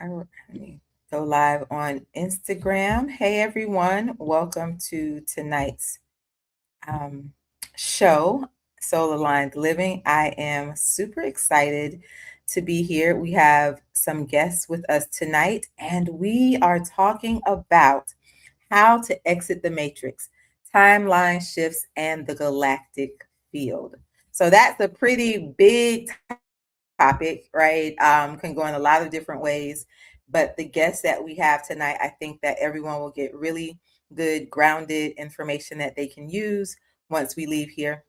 Let me go live on Instagram. Hey everyone, welcome to tonight's um, show, Soul Aligned Living. I am super excited to be here. We have some guests with us tonight, and we are talking about how to exit the matrix, timeline shifts, and the galactic field. So that's a pretty big topic, right? Can go in a lot of different ways. But the guests that we have tonight, I think that everyone will get really good, grounded information that they can use once we leave here.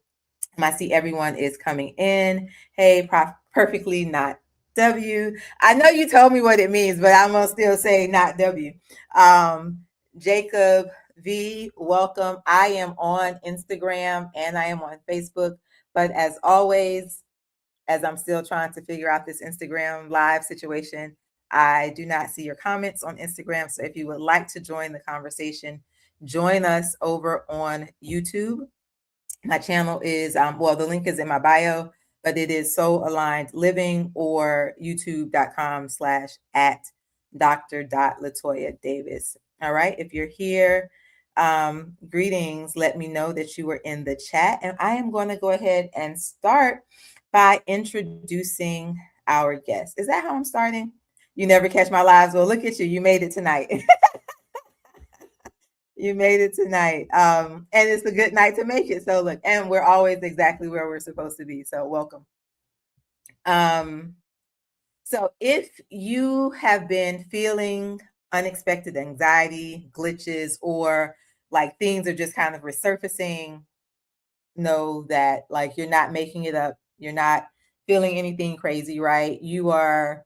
I see everyone is coming in. Hey, perfectly not W. I know you told me what it means, but I'm gonna still say not W. Um, Jacob V, welcome. I am on Instagram and I am on Facebook, but as always, as I'm still trying to figure out this Instagram live situation, I do not see your comments on Instagram. So if you would like to join the conversation, join us over on YouTube. My channel is, well, the link is in my bio, but it is Soul Aligned Living or youtube.com/at Dr. Davis. All right. If you're here, greetings. Let me know that you were in the chat. And I am going to go ahead and start by introducing our guest. Is that how I'm starting? You never catch my lives. Well, look at you. You made it tonight. You made it tonight. And it's a good night to make it. So look, and we're always exactly where we're supposed to be. So welcome. So if you have been feeling unexpected anxiety, glitches, or like things are just kind of resurfacing, know that like you're not making it up. You're not feeling anything crazy, right? You are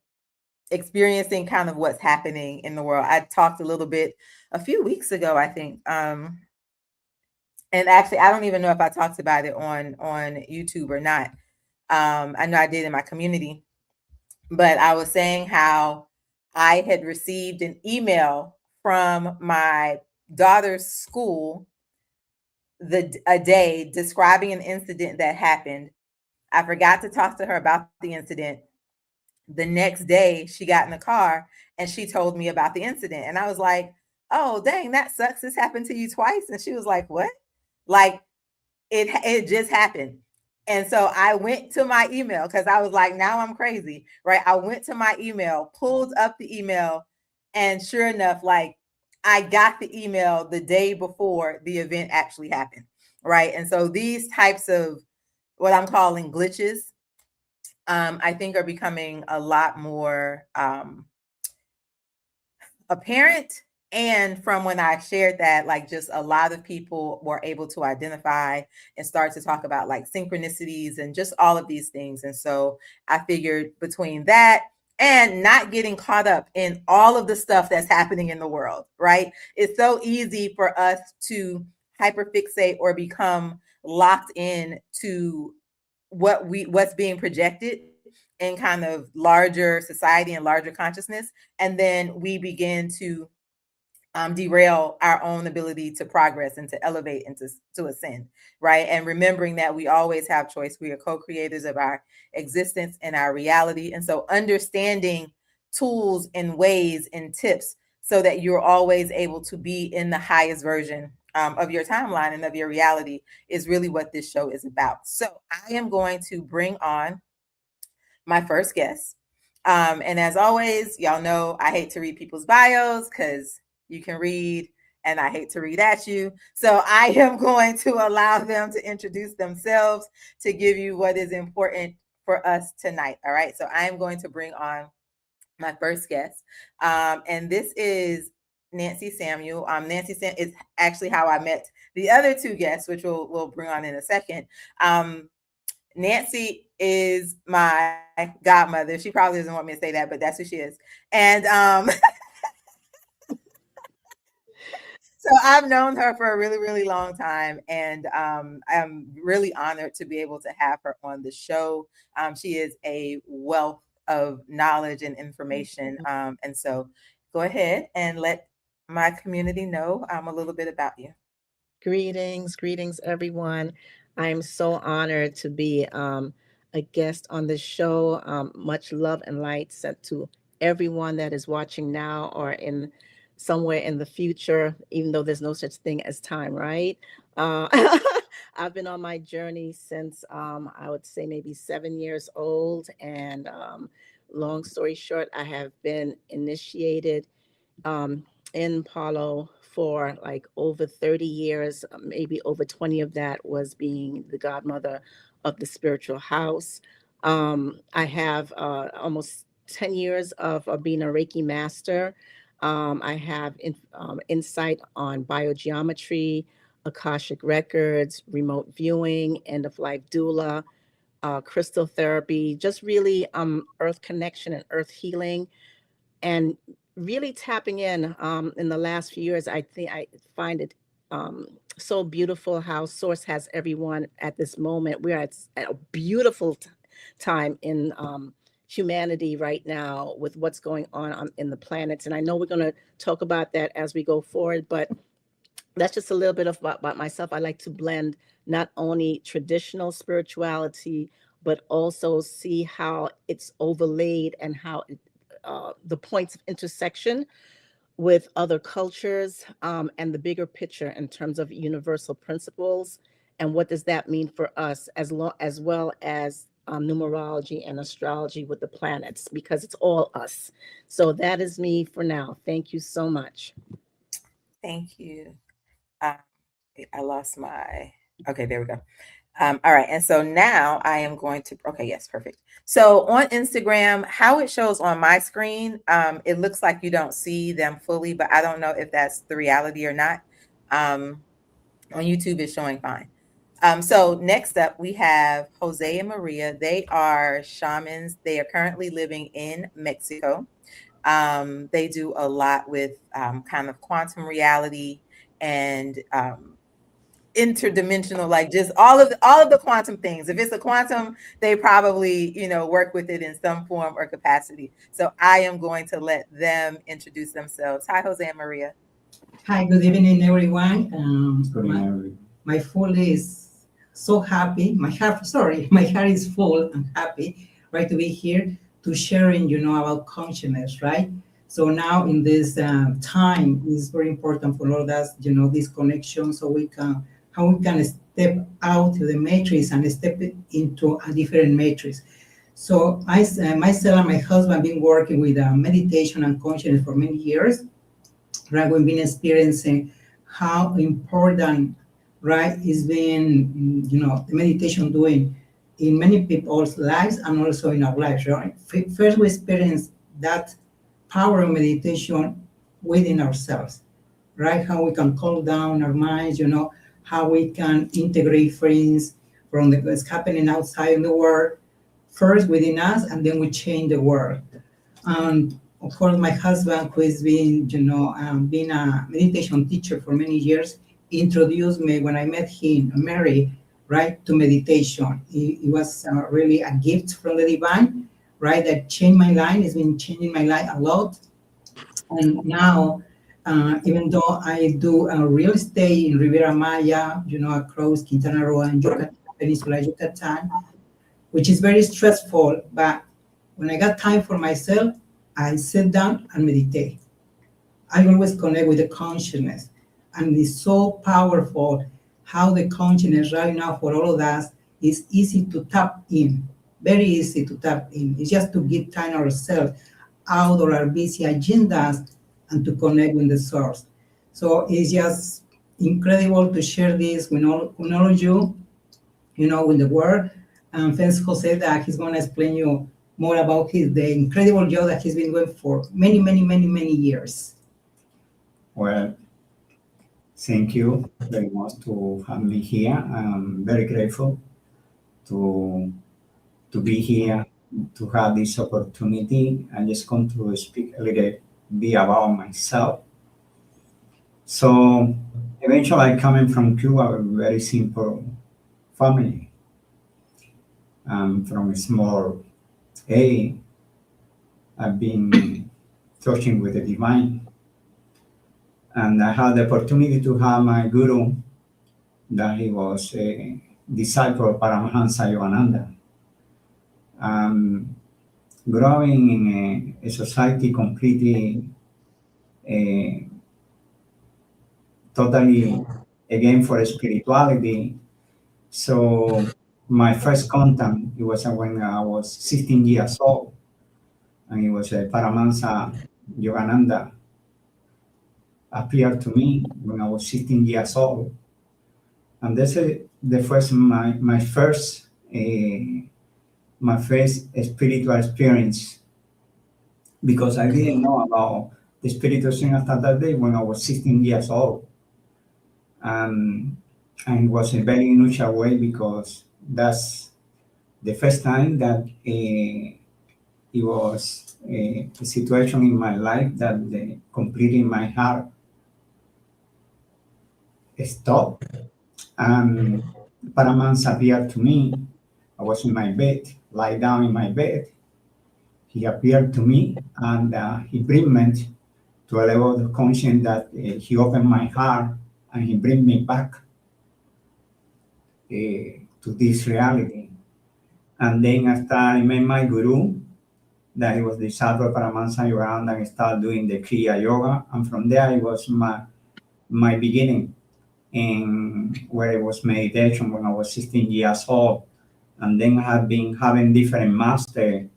experiencing kind of what's happening in the world. I talked a little bit a few weeks ago, I think. And actually, I don't even know if I talked about it on YouTube or not. I know I did in my community, but I was saying how I had received an email from my daughter's school a day describing an incident that happened. I forgot to talk to her about the incident. The next day, she got in the car and she told me about the incident, and I was like, "Oh, dang, that sucks. This happened to you twice." And she was like, "What?" Like it just happened. And so I went to my email because I was like, now I'm crazy, right? I went to my email, pulled up the email, and sure enough, like I got the email the day before the event actually happened, right? And so these types of what I'm calling glitches, I think are becoming a lot more apparent. And from when I shared that, like just a lot of people were able to identify and start to talk about like synchronicities and just all of these things. And so I figured between that and not getting caught up in all of the stuff that's happening in the world, right? It's so easy for us to hyperfixate or become locked in to what's being projected in kind of larger society and larger consciousness, and then we begin to derail our own ability to progress and to elevate and to ascend, right? And remembering that we always have choice. We are co-creators of our existence and our reality. And so understanding tools and ways and tips so that you're always able to be in the highest version of your timeline and of your reality is really what this show is about. So I am going to bring on my first guest. And as always, y'all know I hate to read people's bios because you can read and I hate to read at you. So I am going to allow them to introduce themselves to give you what is important for us tonight. All right. So I am going to bring on my first guest. And this is Nancy Samuel. Nancy is actually how I met the other two guests, which we'll bring on in a second. Nancy is my godmother. She probably doesn't want me to say that, but that's who she is. And so I've known her for a really, really long time. And I'm really honored to be able to have her on the show. She is a wealth of knowledge and information. And so go ahead and let my community know a little bit about you. Greetings, everyone. I'm so honored to be a guest on this show. Much love and light sent to everyone that is watching now or in somewhere in the future, even though there's no such thing as time, right? Uh, I've been on my journey since I would say maybe 7 years old. And long story short, I have been initiated um, in Palo for like over 30 years, maybe over 20 of that was being the godmother of the spiritual house. I have almost 10 years of being a Reiki master. I have insight on biogeometry, Akashic records, remote viewing, end of life doula, crystal therapy, just really earth connection and earth healing, and really tapping in the last few years. I think I find it so beautiful how source has everyone at this moment. We're at a beautiful time in humanity right now with what's going on in the planets, and I know we're going to talk about that as we go forward, but that's just a little bit about myself. I like to blend not only traditional spirituality, but also see how it's overlaid and how the points of intersection with other cultures, and the bigger picture in terms of universal principles. And what does that mean for us, as well as numerology and astrology with the planets, because it's all us. So that is me for now. Thank you so much. Thank you. Um, I lost my, okay, there we go. All right. And so now I am going to, okay, yes, perfect. So on Instagram, how it shows on my screen, it looks like you don't see them fully, but I don't know if that's the reality or not. On YouTube, it's showing fine. So next up, we have Jose and Maria. They are shamans. They are currently living in Mexico. They do a lot with kind of quantum reality and interdimensional, like just all of the quantum things. If it's a quantum, they probably work with it in some form or capacity. So I am going to let them introduce themselves. Hi, Jose and Maria. Hi, good evening, everyone. Good evening. My full is so happy. My heart is full and happy, right, to be here to sharing, about consciousness, right? So now in this time, it's very important for all of us, this connection, so how we can step out of the matrix and step into a different matrix. So myself and my husband been working with meditation and consciousness for many years, right? We've been experiencing how important, right, is being, the meditation doing in many people's lives and also in our lives, right? First, we experience that power of meditation within ourselves, right? How we can calm down our minds, how we can integrate things from what's happening outside in the world, first within us, and then we change the world. And of course, my husband, who has been, been a meditation teacher for many years, introduced me when I met him, Mary, right, to meditation. It was really a gift from the divine, right, that changed my life. It's been changing my life a lot. And now, even though I do real estate in Riviera Maya, across Quintana Roo and Yucatan, Peninsula Yucatan, which is very stressful, but when I got time for myself, I sit down and meditate. I always connect with the consciousness. And it's so powerful how the consciousness right now for all of us is easy to tap in, very easy to tap in. It's just to give time ourselves out of our busy agendas and to connect with the source. So it's just incredible to share this with all of you, with the world. And thanks, Jose, that he's going to explain you more about the incredible job that he's been doing for many, many, many, many years. Well, thank you very much to have me here. I'm very grateful to be here, to have this opportunity. I just come to speak a little bit about myself. So eventually I coming from Cuba, a very simple family. From a small age, I've been touching with the divine. And I had the opportunity to have my guru, that he was a disciple of Paramahansa Yogananda. growing in a society completely, uh, totally again for spirituality. So my first contact, it was when I was 16 years old, and it was Paramahansa Yogananda appeared to me when I was 16 years old, and that's the first my first spiritual experience, because I didn't know about the spiritual thing after that day when I was 16 years old, and it was a very unusual way because that's the first time that it was a situation in my life that completely my heart stopped, and Paramount appeared to me. I was in my bed, lie down in my bed. He appeared to me, and he bring me to a level of conscience that he opened my heart, and he bring me back to this reality. And then after I met my guru, that he was the Sadhguru Paramahansa Yogananda, and started doing the Kriya Yoga, and from there it was my beginning, and where it was meditation when I was 16 years old, and then I have been having different masters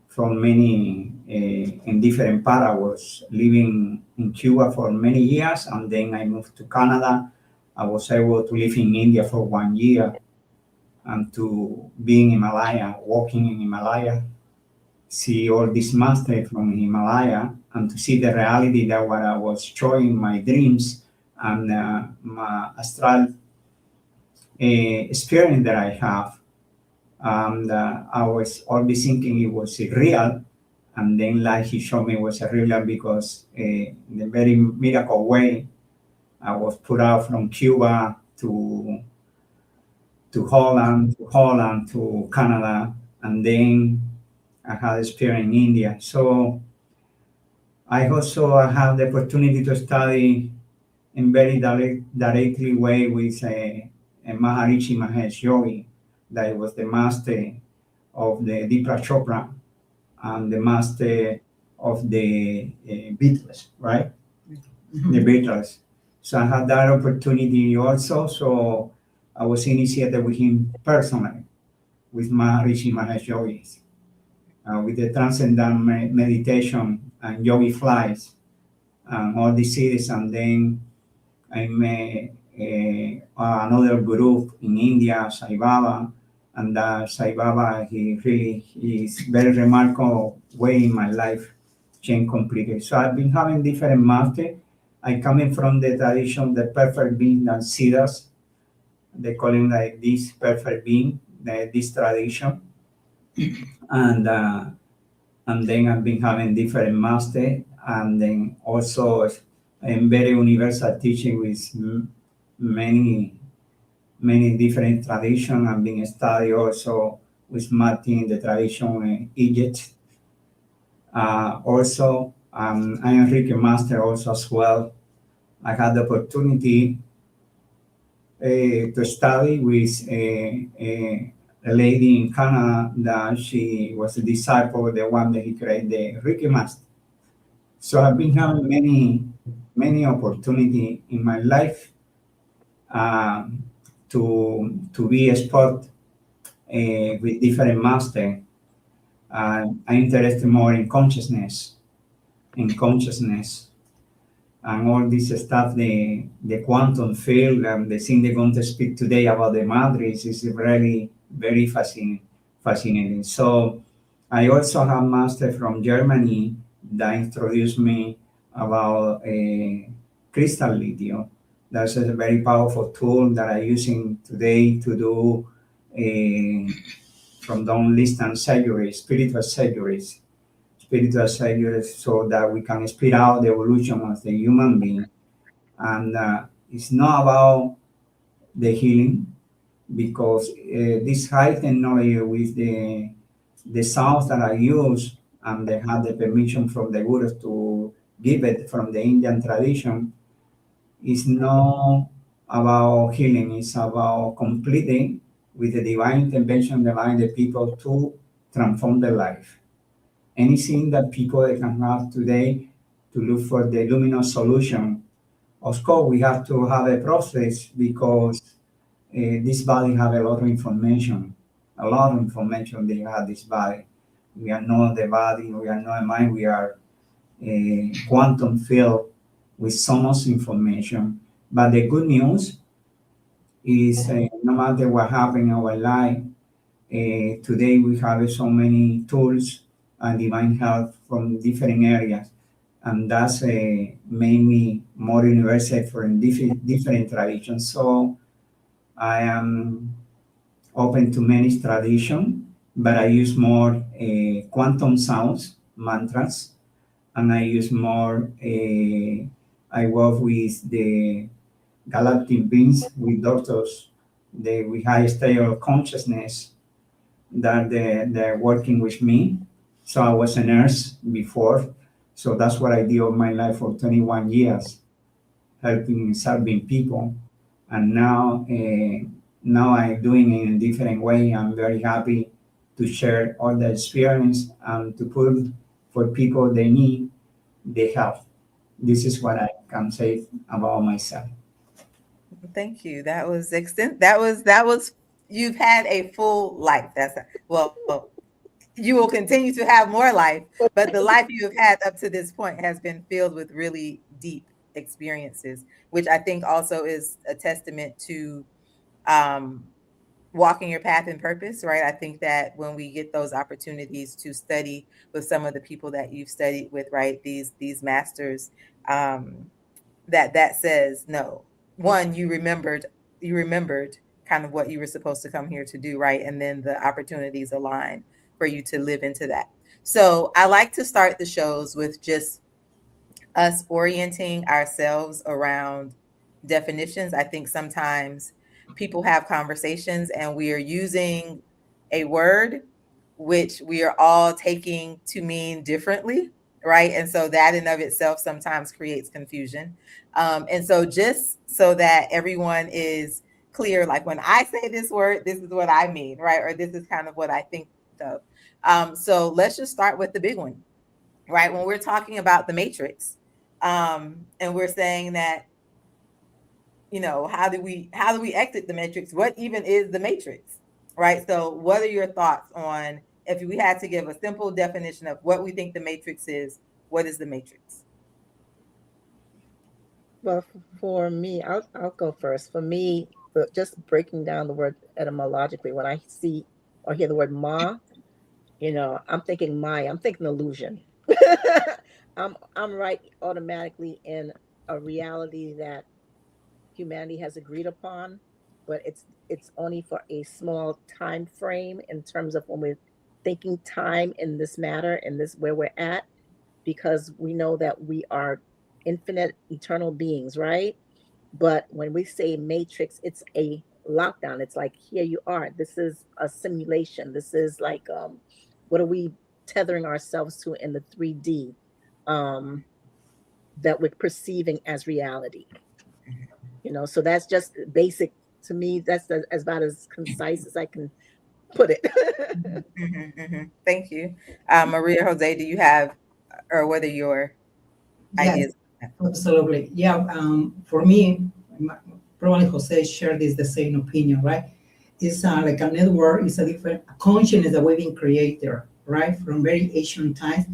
from many in different part. I was living in Cuba for many years, and then I moved to Canada. I was able to live in India for 1 year and to be in Himalaya, walking in Himalaya, see all these masters from Himalaya, and to see the reality that what I was showing my dreams and my astral experience that I have. And I was always thinking it was real, and then like he showed me was real because in a very miracle way, I was put out from Cuba to Holland, to Canada, and then I had experience in India. So I also have the opportunity to study in very directly way with a Maharishi Mahesh Yogi, that was the master of the Deepak Chopra and the master of the Beatles, right? The Beatles. So I had that opportunity also. So I was initiated with him personally, with Maharishi Mahesh Yogis, with the transcendental meditation and yogi flights and all these series. And then I met another group in India, Sai Baba, and Sai Baba, he is very remarkable way in my life changed completely. So I've been having different masters. I coming from the tradition, the perfect being and Siddhas, they call him like this perfect being, this tradition, and uh, and then I've been having different master, and then also I'm very universal teaching with many different traditions. I've been studying also with Martin the tradition in Egypt. Also, I am Enrique Master also as well. I had the opportunity to study with a lady in Canada that she was a disciple of the one that he created, the Ricky Master. So I've been having many opportunity in my life um, to be exposed with different master. I'm interested more in consciousness, and all this stuff, the quantum field and the thing they're going to speak today about the matrix is really very fascinating. So I also have master from Germany that introduced me about crystal lithium. That's a very powerful tool that I'm using today to do from long distance surgery, spiritual surgeries, so that we can speed out the evolution of the human being. And it's not about the healing, because this high technology with the sounds that I use, and they had the permission from the gurus to give it from the Indian tradition, is not about healing. It's about completing with the divine intervention, allowing the people to transform their life. Anything that people they can have today to look for the luminous solution. Of course, we have to have a process because this body have a lot of information. A lot of information they have this body. We are not the body, we are not a mind, we are a quantum field with so much information. But the good news is no matter what happens in our life, today we have so many tools and divine help from different areas. And that's made me more universal from different traditions. So I am open to many traditions, but I use more quantum sounds, mantras, and I use more, I work with the galactic beings, with doctors, with high state of consciousness that they're working with me. So I was a nurse before. So that's what I did all my life for 21 years, helping, serving people. And now I'm doing it in a different way. I'm very happy to share all the experience and to put for people they need the help. This is what I can say about myself. Thank you. That was that was you've had a full life. That's well, you will continue to have more life, but the life you have had up to this point has been filled with really deep experiences, which I think also is a testament to um walking your path and purpose, right? I think that when we get those opportunities to study with some of the people that you've studied with, right, these masters, um, that says no. One, you remembered kind of what you were supposed to come here to do, right? And then the opportunities align for you to live into that. So I like to start the shows with just us orienting ourselves around definitions. I think sometimes people have conversations and we are using a word which we are all taking to mean differently, right? And so that in of itself sometimes creates confusion. And so just so that everyone is clear, like when I say this word, this is what I mean, right? Or this is kind of what I think of. So let's just start with the big one, right? When we're talking about the matrix, and we're saying that, how do we exit the matrix? What even is the matrix, right? So what are your thoughts on, if we had to give a simple definition of what we think the matrix is, what is the matrix? Well, for me, I'll go first. For me, just breaking down the word etymologically, when I see or hear the word ma, I'm thinking Maya, I'm thinking illusion. I'm right automatically in a reality that humanity has agreed upon, but it's only for a small time frame in terms of when we're thinking time in this matter and this where we're at, because we know that we are infinite eternal beings, right? But when we say matrix, it's a lockdown. It's like, here you are, this is a simulation. This is like, what are we tethering ourselves to in the 3D, that we're perceiving as reality? So that's just basic to me. That's about as concise as I can put it. Thank you. Maria Jose, do you have, or what are your Yes, ideas? absolutely. Yeah, for me, probably Jose shared this the same opinion, right? It's like a network, it's a different consciousness that we've been created, right? From very ancient times.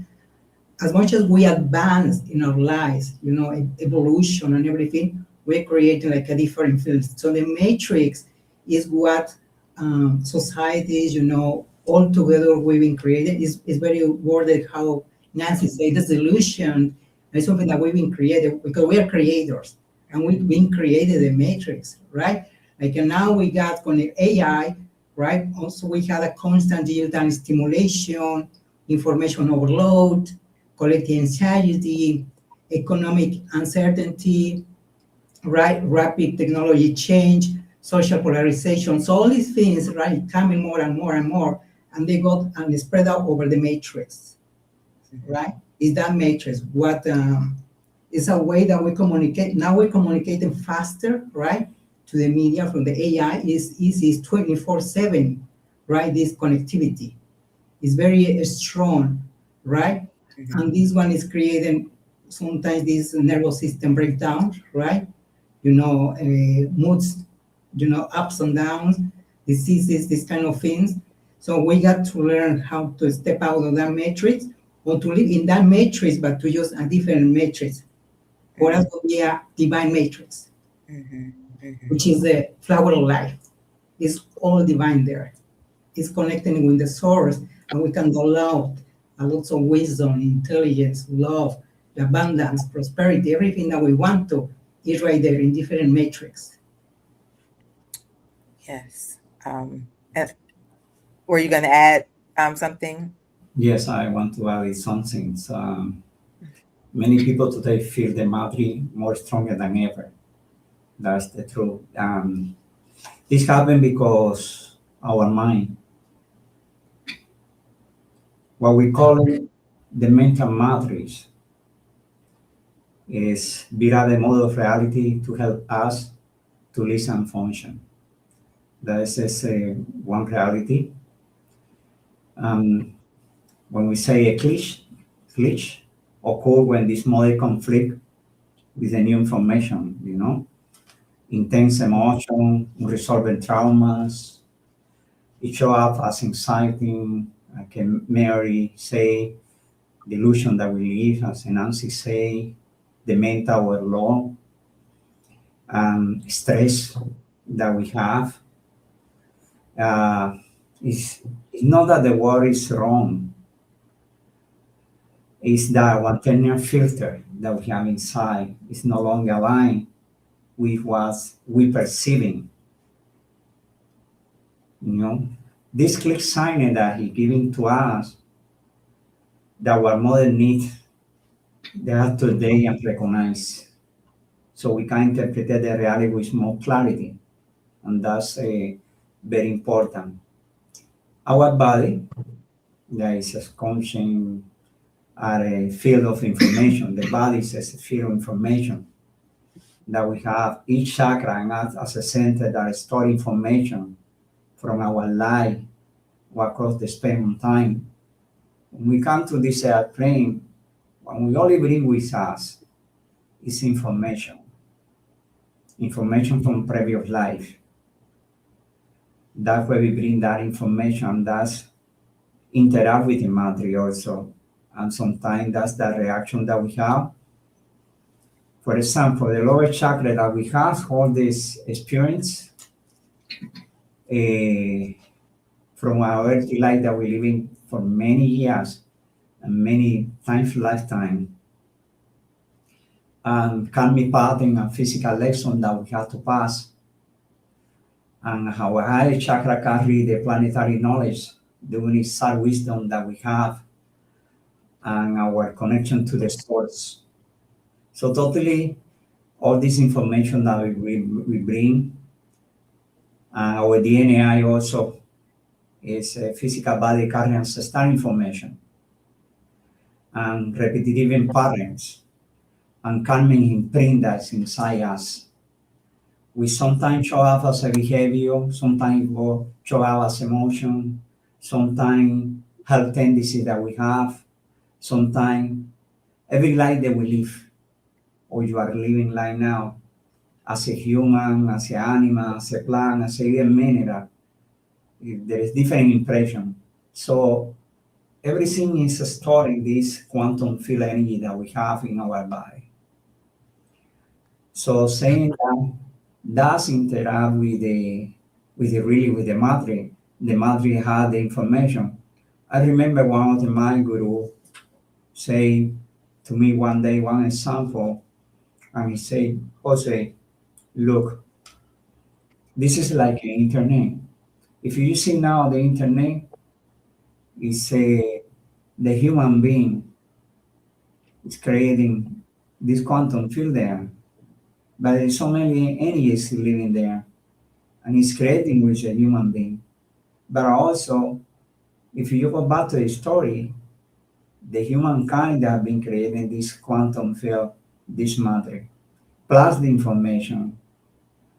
As much as we advance in our lives, evolution and everything, we're creating like a different field. So the matrix is what societies, all together we've been created. Is very worded how Nancy said, this illusion is something that we've been created because we are creators and we've been created the matrix, right? Like and now we got connect AI, right? Also we had a constant digital stimulation, information overload, collective anxiety, economic uncertainty, right? Rapid technology change, social polarization. So all these things, right, coming more and more and more, and they got and spread out over the matrix, right? Is that matrix what is a way that we communicate? Now we're communicating faster, right? To the media from the AI is easy, 24/7, right? This connectivity is very strong, right? Mhm. And this one is creating sometimes this nervous system breakdown, right? Moods, ups and downs, diseases, these kind of things. So we got to learn how to step out of that matrix or to live in that matrix, but to use a different matrix. For us to be a divine matrix, Mhm. Mhm. which is the flower of life. It's all divine there. It's connecting with the source, and we can download a lot of wisdom, intelligence, love, abundance, prosperity, everything that we want to is right there in different matrix. Yes. And were you going to add something? Yes, I want to add something. Many people today feel the matrix more stronger than ever. That's the truth. This happened because our mind, what we call it, the mental matrix, is via the mode of reality to help us to live and function. That is one reality. Um, when we say a glitch occur when this model conflict with the new information, intense emotion, unresolved traumas. It show up as anxiety, like Mary say, delusion that we live, as Nancy say, the mental overload, stress that we have. Uh, it's not that the word is wrong, it's that one internal filter that we have inside is no longer aligned with what we perceiving, you know. This clear sign that he giving to us that our mother need they have today and recognize. So we can interpret the reality with more clarity. And that's very important. Our body, that is a conscious are a field of information. The body is a field of information that we have each chakra and as a center that store information from our life across the span of time. When we come to this plane, what we only bring with us is information from previous life. That's where we bring that information. That's interact with the matter also. And sometimes that's the reaction that we have. For example, the lower chakra that we have all this experience uh, from our earthly life that we live in for many years and many times lifetime. And karmic pattern and physical lesson that we have to pass. And our higher chakra carry the planetary knowledge, the universal wisdom that we have, and our connection to the source. So totally, all this information that we bring, and our DNA also is physical body carrying ancestral information and repetitive patterns and karmic imprint that's inside us. We sometimes show up as a behavior, sometimes we show up as emotion, sometimes health tendency that we have, sometimes every life that we live or you are living right now as a human, as an animal, as a plant, as a even mineral, there is different impression. So everything is stored in this quantum field energy that we have in our body. So saying that does interact with the matrix. The matrix had the information. I remember one of my guru say to me one day one example, and he said, Jose, look, this is like an internet. If you see now the internet is the human being is creating this quantum field there, but there's so many energies living there, and it's creating with a human being. But also, if you go back to the story, the humankind have been creating this quantum field, this matter, plus the information.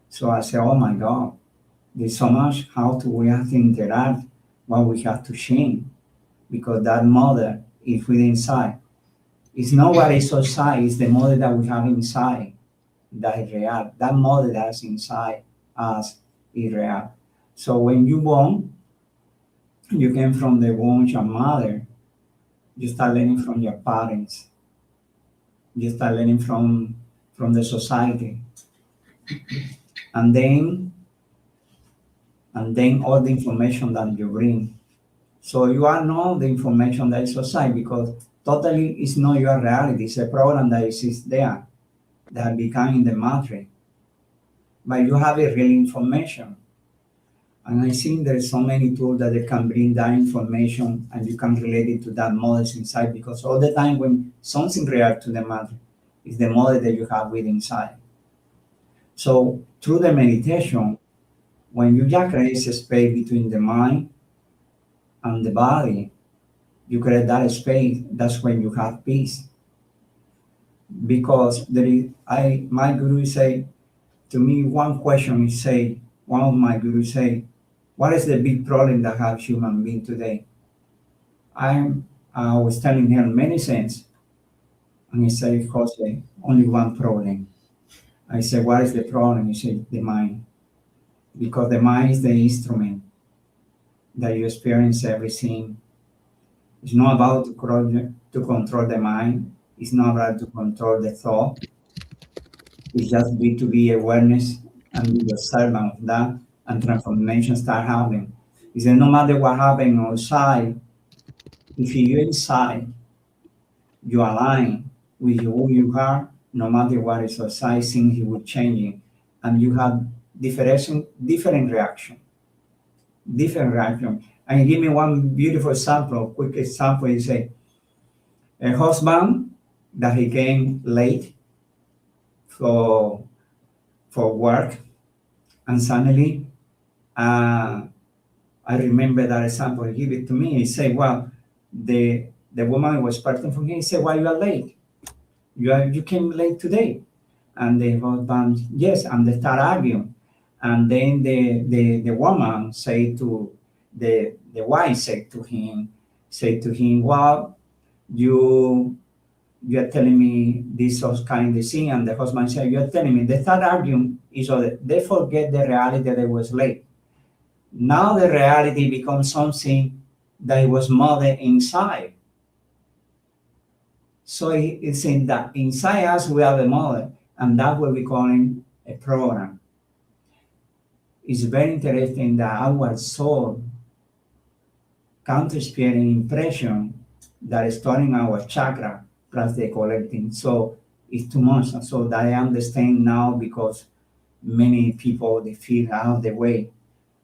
So I say, oh my God, there's so much how to we have to interact, what we have to change. because that mother is within inside. It's not what is outside, it's the mother that we have inside that is real. That mother that's inside us is real. So when you born, you came from the womb of your mother, you start learning from your parents, you start learning from the society, and then all the information that you bring. So you are not the information that is outside because totally it's not your reality. It's a program that exists there that become in the matrix. But you have a real information. And I think there's so many tools that they can bring that information and you can relate it to that models inside because all the time when something react to the matter is the model that you have with inside. So through the meditation, when you just create a space between the mind and the body, you create that space, that's when you have peace. Because there is my guru say to me one question is say, one of my gurus say, what is the big problem that have human being today? I was telling him many things, and he said, Jose, only one problem. I said, what is the problem? He said, the mind. Because the mind is the instrument that you experience everything. It's not about to control the mind. It's not about to control the thought. It's just be to be awareness and be the servant of that, and transformation start happening. He said, no matter what happens outside, if you inside, you align with who you are, no matter what is outside, things will changing, and you have different reaction, different reaction. And give me one beautiful example, quick example. You say a husband that he came late for work, and suddenly, I remember that example. He give it to me. He said, "Well, the woman was parting from him. He said, why you are late? You came late today." And the husband, yes, and they start arguing. And then the woman say to the wife say to him, well, you are telling me this kind of thing, and the husband said, you're telling me. They start arguing each other. They forget the reality that they was late. Now the reality becomes something that was molded inside. So it's in that inside us we have a model, and that what we calling a program. It's very interesting that our soul counter-experience impression that is storing our chakra plus the collecting. So it's too much. So that I understand now because many people they feel out of the way.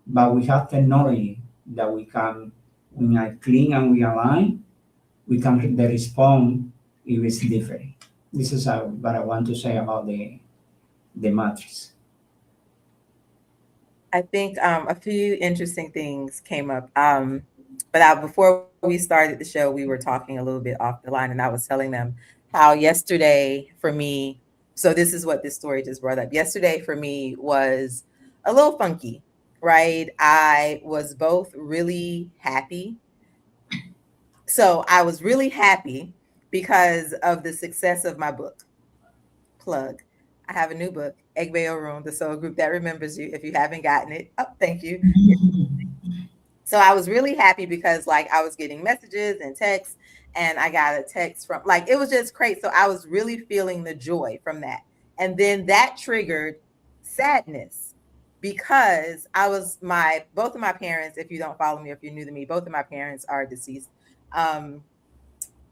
But we have technology that we can, when I clean and we align, we can the response is different. This is what I want to say about the matrix. I think a few interesting things came up. But before we started the show, we were talking a little bit off the line, and I was telling them how yesterday for me, so this is what this story just brought up. Yesterday for me was a little funky, right? I was both really happy. So I was really happy because of the success of my book. Plug. I have a new book, Eggbeo Room, the Soul Group that remembers you. If you haven't gotten it, oh, thank you. So I was really happy because like I was getting messages and texts, and I got a text from like it was just great. So I was really feeling the joy from that. And then that triggered sadness because I was both of my parents, if you don't follow me, if you're new to me, both of my parents are deceased. Um,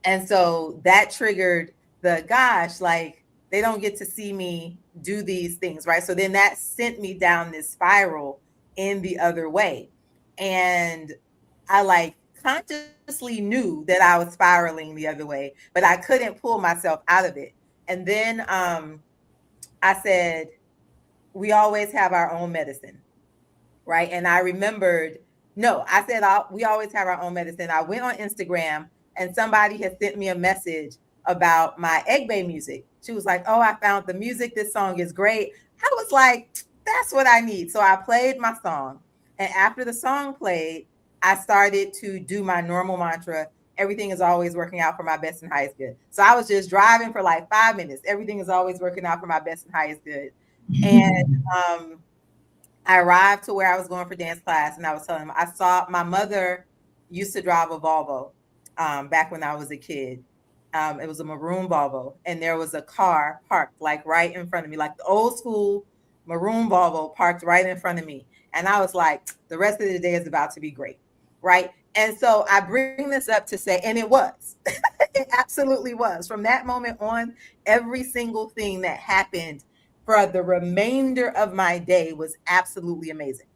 and so that triggered the gosh, like they don't get to see me do these things, right? So then that sent me down this spiral in the other way. And I like consciously knew that I was spiraling the other way, but I couldn't pull myself out of it. And then I said, we always have our own medicine, right? And I remembered, no, I said, we always have our own medicine. I went on Instagram and somebody had sent me a message about my Egbe music. She was like, oh, I found the music. This song is great. I was like, that's what I need. So I played my song. And after the song played, I started to do my normal mantra. Everything is always working out for my best and highest good. So I was just driving for like 5 minutes. Everything is always working out for my best and highest good. And I arrived to where I was going for dance class, and I was telling him I saw my mother used to drive a Volvo back when I was a kid. It was a maroon Volvo, and there was a car parked like right in front of me, like the old school maroon Volvo parked right in front of me. And I was like, the rest of the day is about to be great, right? And so I bring this up to say, and it was, it absolutely was. From that moment on, every single thing that happened for the remainder of my day was absolutely amazing.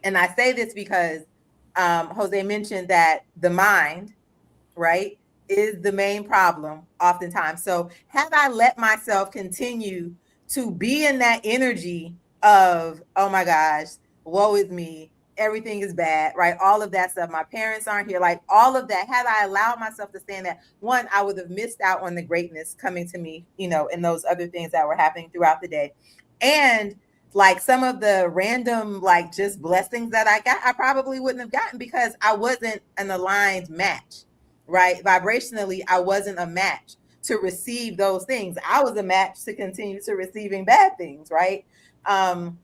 And I say this because Jose mentioned that the mind, right, is the main problem oftentimes. So had I let myself continue to be in that energy of, oh my gosh, woe is me, everything is bad, right? All of that stuff. My parents aren't here, like all of that. Had I allowed myself to stay in that, one, I would have missed out on the greatness coming to me, and those other things that were happening throughout the day. And like some of the random, like just blessings that I got, I probably wouldn't have gotten because I wasn't an aligned match, right? Vibrationally, I wasn't a match to receive those things. I was a match to continue to receiving bad things, right? And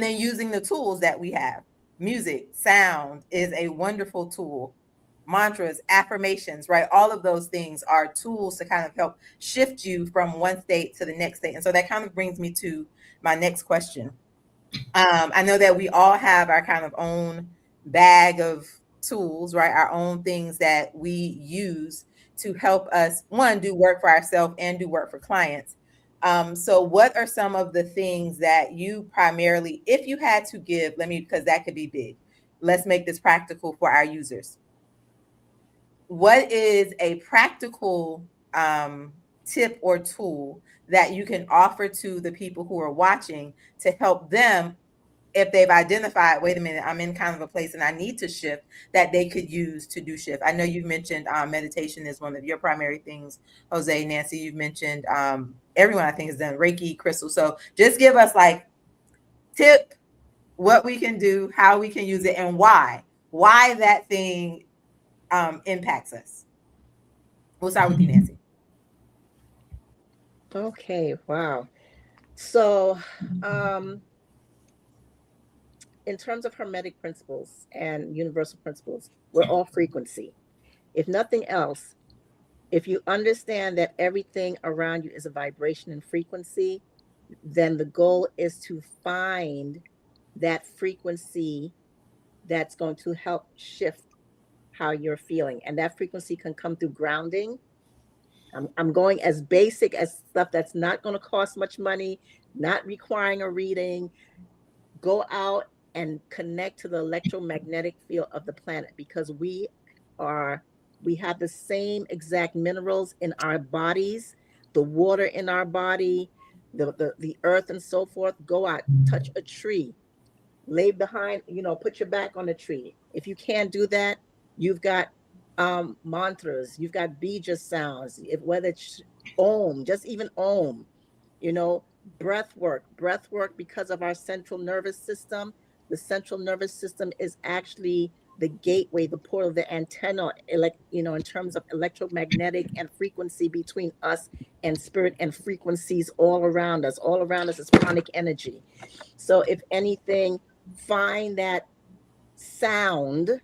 then using the tools that we have. Music, sound is a wonderful tool. Mantras, affirmations, right? All of those things are tools to kind of help shift you from one state to the next state. And so that kind of brings me to my next question. I know that we all have our kind of own bag of tools, right? Our own things that we use to help us, one, do work for ourselves and do work for clients. So what are some of the things that you primarily, if you had to give, because that could be big. Let's make this practical for our users. What is a practical tip or tool that you can offer to the people who are watching to help them, if they've identified, wait a minute, I'm in kind of a place and I need to shift, that they could use to do shift? I know you've mentioned meditation is one of your primary things, Jose. Nancy, you've mentioned everyone I think has done Reiki, Crystal. So just give us like tip, what we can do, how we can use it, and why that thing impacts us. We'll start with you, Nancy. Okay, wow. So, in terms of Hermetic principles and universal principles, we're all frequency. If nothing else, if you understand that everything around you is a vibration and frequency, then the goal is to find that frequency that's going to help shift how you're feeling. And that frequency can come through grounding. I'm going as basic as stuff that's not going to cost much money, not requiring a reading. Go out and connect to the electromagnetic field of the planet, because we have the same exact minerals in our bodies, the water in our body, the earth and so forth. Go out, touch a tree, lay behind, put your back on a tree. If you can't do that, you've got mantras, you've got bija sounds, whether it's om, just even om, breath work, because of our central nervous system. The central nervous system is actually the gateway, the portal, the antenna, in terms of electromagnetic and frequency between us and spirit and frequencies all around us. All around us is pranic energy. So if anything, find that sound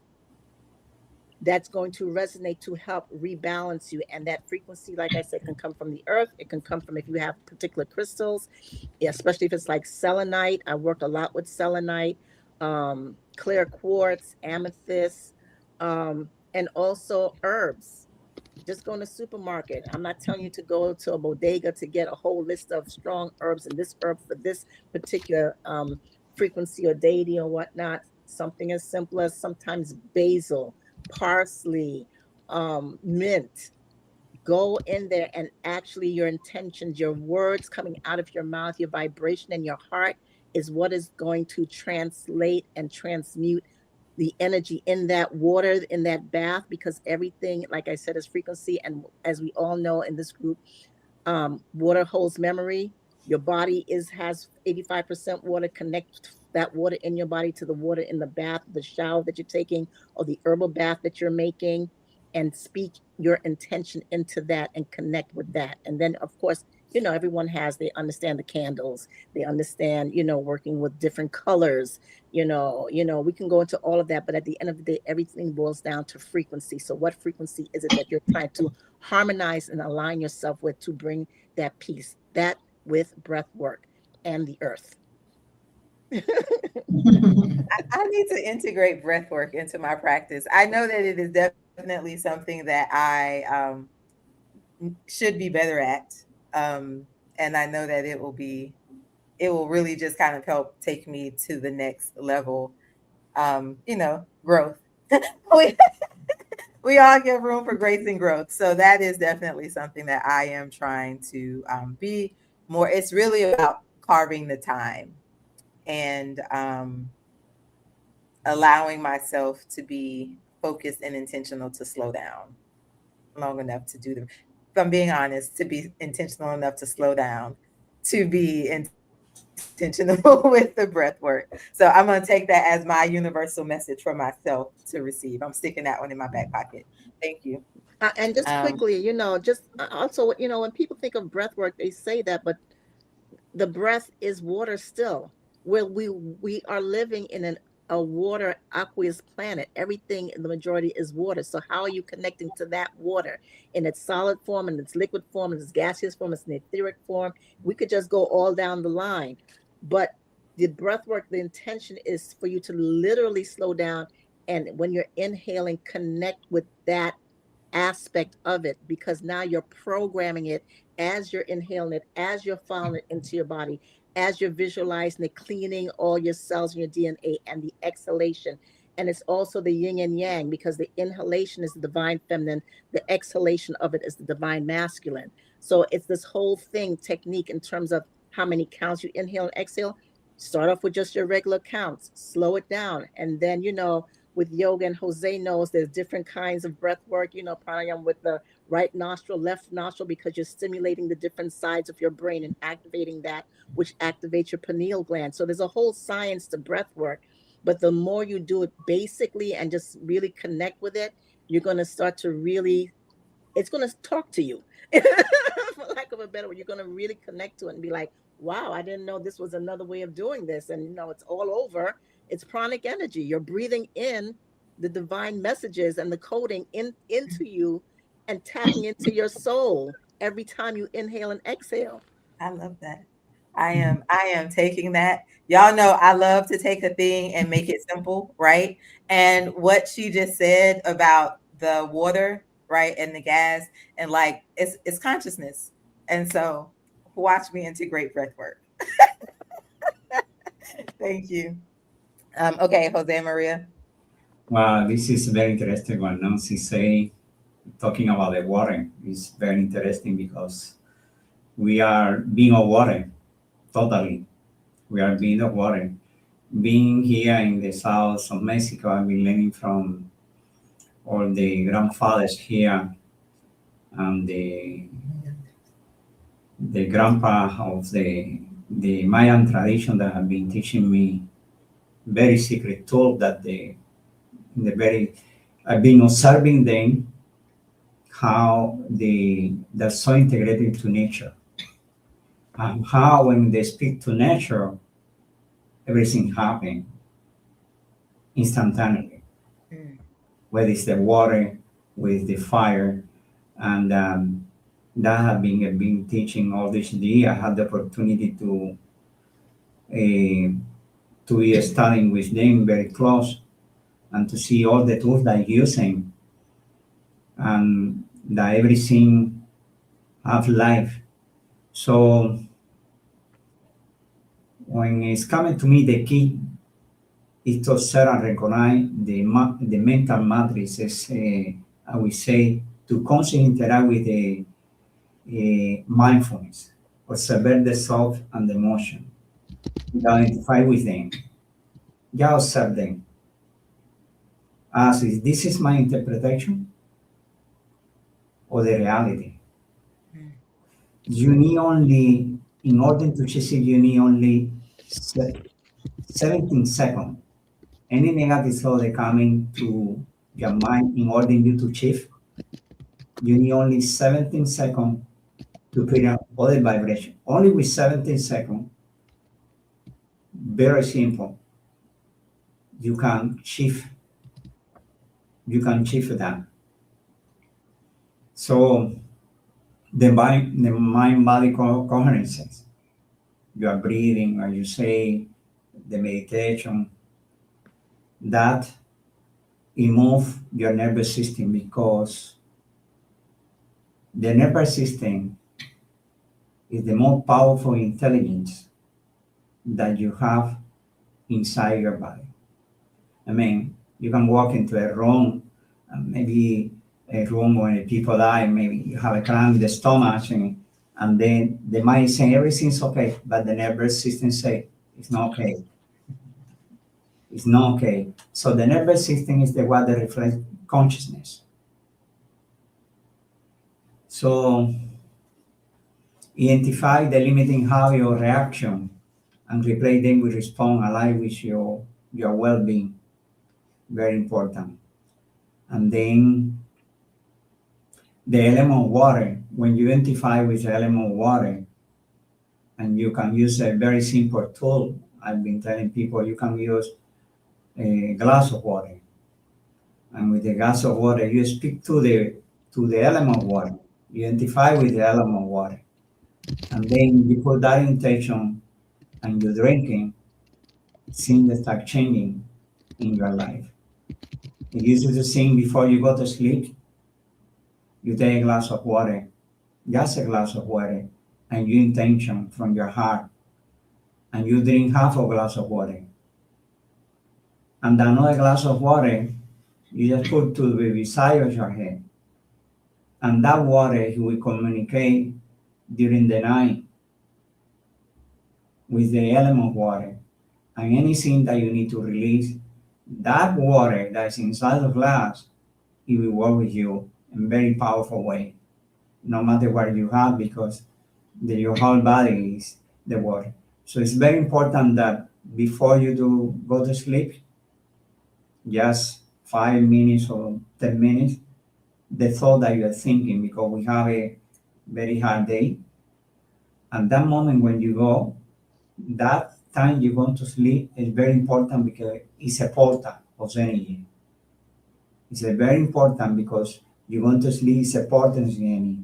that's going to resonate to help rebalance you. And that frequency, like I said, can come from the earth. It can come from, if you have particular crystals, especially if it's like selenite. I worked a lot with selenite, clear quartz, amethyst, and also herbs. Just go in the supermarket. I'm not telling you to go to a bodega to get a whole list of strong herbs and this herb for this particular frequency or deity or whatnot. Something as simple as sometimes basil, parsley, mint. Go in there and actually your intentions, your words coming out of your mouth, your vibration and your heart is what is going to translate and transmute the energy in that water, in that bath, because everything, like I said, is frequency. And as we all know in this group, water holds memory. Your body has 85% water. Connect that water in your body to the water in the bath, the shower that you're taking, or the herbal bath that you're making, and speak your intention into that and connect with that. And then, of course, everyone they understand the candles, they understand, working with different colors, we can go into all of that, but at the end of the day, everything boils down to frequency. So what frequency is it that you're trying to harmonize and align yourself with to bring that peace, that with breath work and the earth? I need to integrate breath work into my practice. I know that it is definitely something that I should be better at. And I know that it will really just kind of help take me to the next level, growth. we, we all give room for grace and growth. So that is definitely something that I am trying to be more. It's really about carving the time and allowing myself to be focused and intentional to slow down long enough to do the, if I'm being honest, to be intentional enough to slow down, to be intentional with the breath work. So I'm going to take that as my universal message for myself to receive. I'm sticking that one in my back pocket. Thank you. And just quickly, just also, when people think of breath work, they say that, but the breath is water still. Well, we are living in a water aqueous planet. Everything in the majority is water. So how are you connecting to that water in its solid form, in its liquid form, in its gaseous form, its etheric form? We could just go all down the line. But the breath work, the intention is for you to literally slow down, and when you're inhaling, connect with that aspect of it, because now you're programming it as you're inhaling it, as you're following it into your body, as you're visualizing it, cleaning all your cells and your DNA, and the exhalation. And it's also the yin and yang, because the inhalation is the divine feminine, the exhalation of it is the divine masculine. So it's this whole thing, technique in terms of how many counts you inhale and exhale. Start off with just your regular counts, slow it down, and then, with yoga, and Jose knows there's different kinds of breath work, pranayama with the right nostril, left nostril, because you're stimulating the different sides of your brain and activating that, which activates your pineal gland. So there's a whole science to breath work. But the more you do it basically and just really connect with it, you're going to start to really, it's going to talk to you. For lack of a better word, you're going to really connect to it and be like, wow, I didn't know this was another way of doing this. And, it's all over. It's pranic energy. You're breathing in the divine messages and the coding into you, and tapping into your soul every time you inhale and exhale. I love that. I am taking that. Y'all know I love to take a thing and make it simple, right? And what she just said about the water, right, and the gas, and like it's consciousness. And so watch me integrate breath work. Thank you. Okay, Jose Maria. Well, this is a very interesting one. Nancy say talking about the water is very interesting because we are being of water totally. We are being of water. Being here in the south of Mexico, I've been learning from all the grandfathers here and the grandpa of the Mayan tradition that have been teaching me very secret tool that the very I've been observing them how they're so integrated to nature, and how when they speak to nature everything happens instantaneously, Mm. whether it's the water with the fire. And that have been teaching all this year. I had the opportunity to be studying with them very close and to see all the tools they're using, and that everything have life. So when it's coming to me, the key is to observe and recognize the mental matrices, I would say, to constantly interact with the mindfulness, observe the self and the emotion, identify with them, just observe them. Ask, is this my interpretation or the reality? Mm. You need only, in order to succeed, you need only 17 seconds. Any negative thought that coming to your mind in order you to shift, you need only 17 seconds to put on other vibration. Only with 17 seconds, very simple, you can shift, that. So the mind body coherence, you are breathing, or you say the meditation, that it move your nervous system, because the nervous system is the most powerful intelligence that you have inside your body. I mean, you can walk into a room, maybe a room where people die, maybe you have a cramp in the stomach, and then the mind is saying everything's okay, but the nervous system say it's not okay. It's not okay. So the nervous system is the one that reflects consciousness. So identify the limiting habit or reaction and replace them with response aligned with your well-being. Very important. And then the element water, when you identify with the element water, and you can use a very simple tool. I've been telling people you can use a glass of water. And with the glass of water, you speak to the element water. You identify with the element water. And then you put that intention and you're drinking, things start changing in your life. It used to sing before you go to sleep. You take a glass of water, just a glass of water, and you intention from your heart, and you drink half a glass of water. And another glass of water, you just put to the beside of your head. And that water will communicate during the night with the element water. And anything that you need to release, that water that's inside the glass, it will work with you in a very powerful way, no matter what you have, because your whole body is the water. So it's very important that before you do go to sleep, just 5 minutes or 10 minutes, the thought that you are thinking, because we have a very hard day. And that moment when you go, that time you go to sleep is very important, because it's a portal of energy. It's very important because you're going to sleep, it's a portal of energy.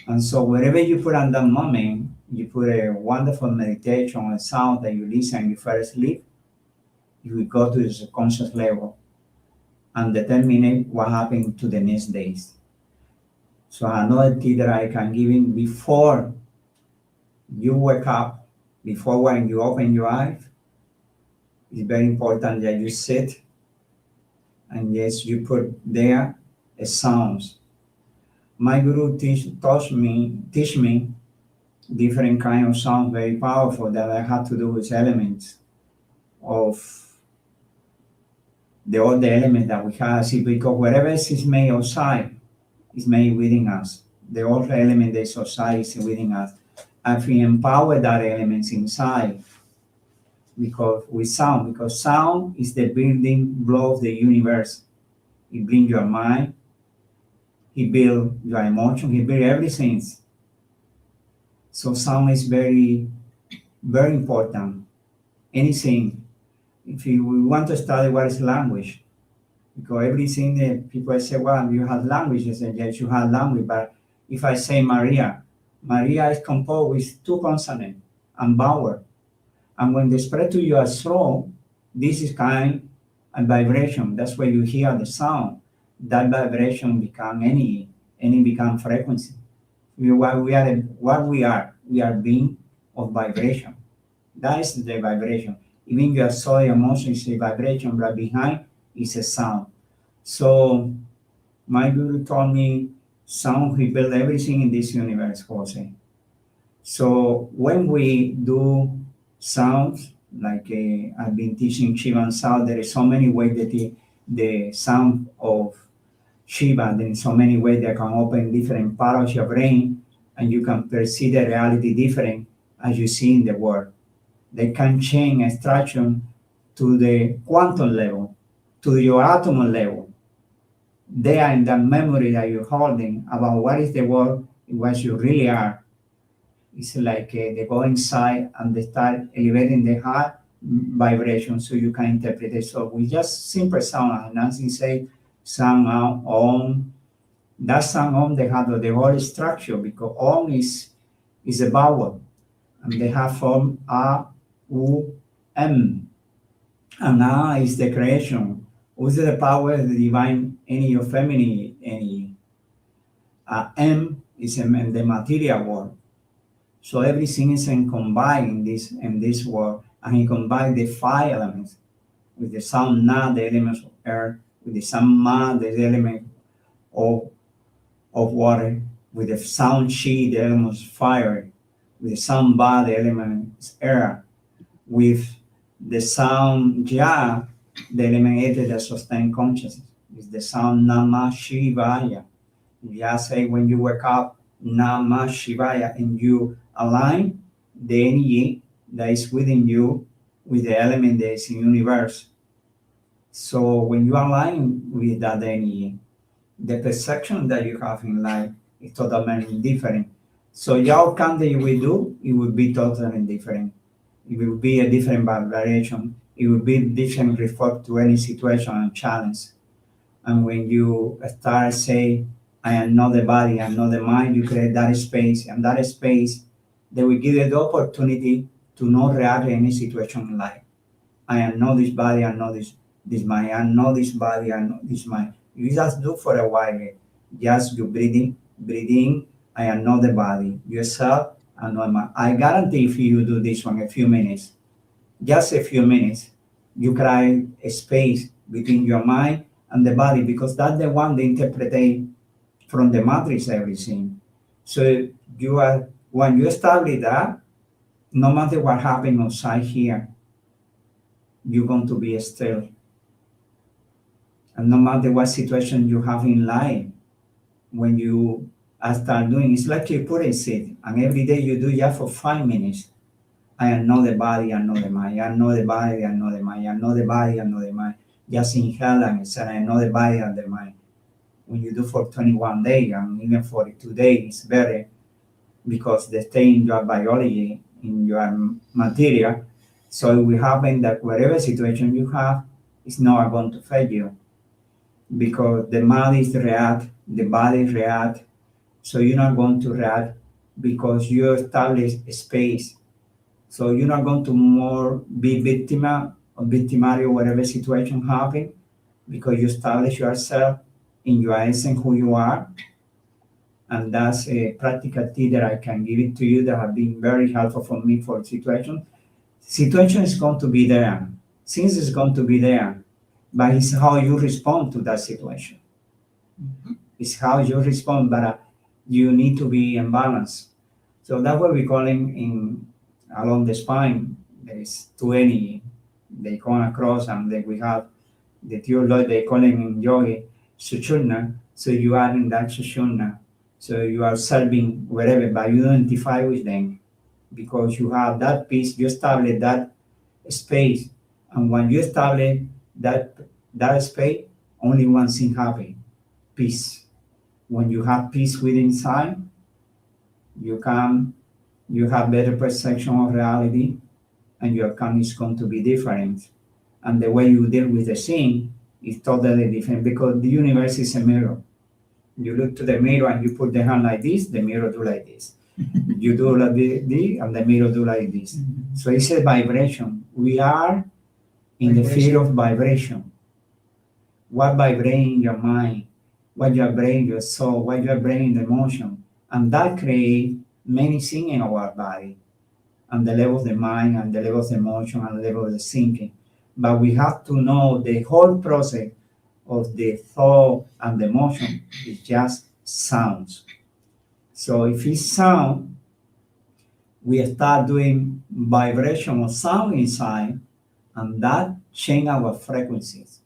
And so wherever you put on that moment, you put a wonderful meditation, a sound that you listen, you fall asleep, you will go to the subconscious level and determine what happened to the next days. So another tip that I can give you, before you wake up, before when you open your eyes, it's very important that you sit, and yes, you put there a sounds. My guru teach me different kind of sounds, very powerful, that I have to do with elements of all the elements that we have. See, because whatever is made outside is made within us. The other element that's outside is within us. And we empower that elements inside, because with sound, because sound is the building block of the universe. It brings your mind, it builds your emotion, it builds everything. So sound is very, very important. Anything, if we want to study what is language, because everything that people say, well, you have language, I say, yes, you have language, but if I say Maria, Maria is composed with 2 consonants and vowel. And when they spread to your throat, this is kind of vibration. That's where you hear the sound. That vibration become any become frequency. We are being of vibration. That is the vibration. Even your soul emotion is a vibration, but behind is a sound. So my guru told me, sound, he built everything in this universe, Jose. So when we do sounds, like I've been teaching Shiva and sound, there is so many ways that the sound of Shiva, there is so many ways that can open different parts of your brain, and you can perceive the reality different as you see in the world. They can change abstraction to the quantum level, to your atom level. There in that memory that you're holding about what is the world, what you really are. It's like they go inside and they start elevating the heart vibration so you can interpret it. So with just simple sound, as Nancy say, sound on. That sound on they have the whole structure because on is a vowel and they have form A, U, M. And A is the creation. U is the power of the divine, any of feminine, any. M is in the material world. So everything is combined in this world, and he combined the five elements with the sound Na, the elements of earth, with the sound Ma, the element of water, with the sound Shi, the elements fire, with the sound Ba, the element air, with the sound Ja, the element ether that sustain consciousness, with the sound Nama Shivaya. Ya say when you wake up, Nama Shivaya, and you align the energy that is within you with the element that is in universe. So when you align with that energy, the perception that you have in life is totally different. So the outcome that you will do, it will be totally different. It will be a different variation. It will be different reflect to any situation and challenge. And when you start say, I am not the body, I am not the mind, you create that space, and that space, they will give you the opportunity to not react to any situation in life. I am not this body, I am not this mind, I am not this body, I am not this mind. You just do for a while, just you breathe in, I am not the body, yourself, I am not mind. I guarantee if you do this one a few minutes, just a few minutes, you create a space between your mind and the body because that's the one they interpret from the matrix everything. So you are when you establish that, no matter what happens outside here, you're going to be still. And no matter what situation you have in life, when you start doing, it's like you put a seed, and every day you do just for 5 minutes. I am not the body, I am not the mind. I am not the body, I am not the mind. I am not the body, I am not the mind. Just inhale and exhale, I am not the body and the mind. When you do for 21 days and even 42 days, it's better because they stay in your biology, in your material. So it will happen that whatever situation you have, it's not going to fail you because the mind is react, the body react. So you're not going to react because you establish a space. So you're not going to more be victim or victimary whatever situation happen because you establish yourself in your essence who you are. And that's a practical tip that I can give it to you that have been very helpful for me for situation. Situation is going to be there. Things is going to be there. But it's how you respond to that situation. It's how you respond, but you need to be in balance. So that's what we call in along the spine. There is 20. They come across, and then we have the theology. They call it in yoga sushumna. So you are in that sushumna. So you are serving wherever, but you identify with them because you have that peace. You establish that space, and when you establish that space, only one thing happens: peace. When you have peace within inside, you have better perception of reality, and your outcome is going to be different. And the way you deal with the thing is totally different because the universe is a mirror. You look to the mirror and you put the hand like this, the mirror do like this. You do like this, and the mirror do like this. So it's a vibration. We are in the field of vibration. What vibrates in your mind, what you are bringing your soul, what you are bringing the emotion, and that creates many things in our body, and the level of the mind, and the level of the emotion, and the level of the thinking. But we have to know the whole process of the thought and the emotion is just sounds. So if it's sound, we start doing vibration of sound inside, and that change our frequencies.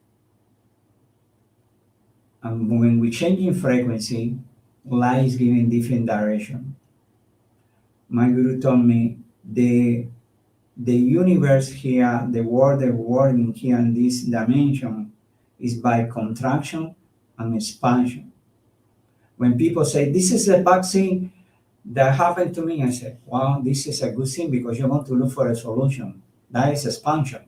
And when we change in frequency, light is giving different direction. My guru told me the universe here, the world in here in this dimension is by contraction and expansion. When people say, this is a bad thing that happened to me, I said, well, this is a good thing because you want to look for a solution. That is expansion.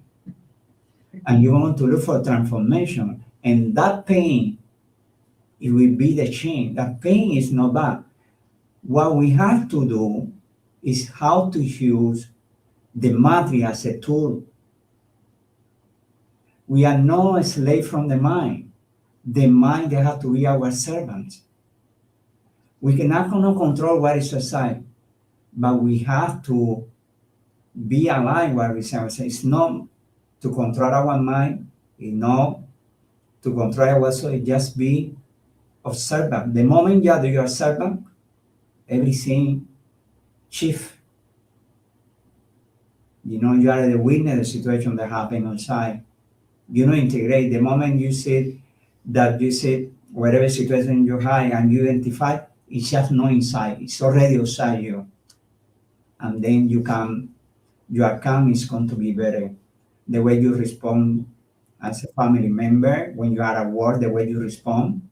And you want to look for transformation. And that pain, it will be the change. That pain is not bad. What we have to do is how to use the matter as a tool. We are not a slave from the mind. The mind, they have to be our servants. We cannot control what is outside, but we have to be alive what we say. It's not to control our mind, it's not to control our soul, it's just be observant. The moment you are the observant, everything shifts. You know, you are the witness of the situation that happened outside. You know, integrate. The moment you see that you see whatever situation you have and you identify, it's just not inside. It's already outside you. And then your account is going to be better. The way you respond as a family member, when you are at work, the way you respond,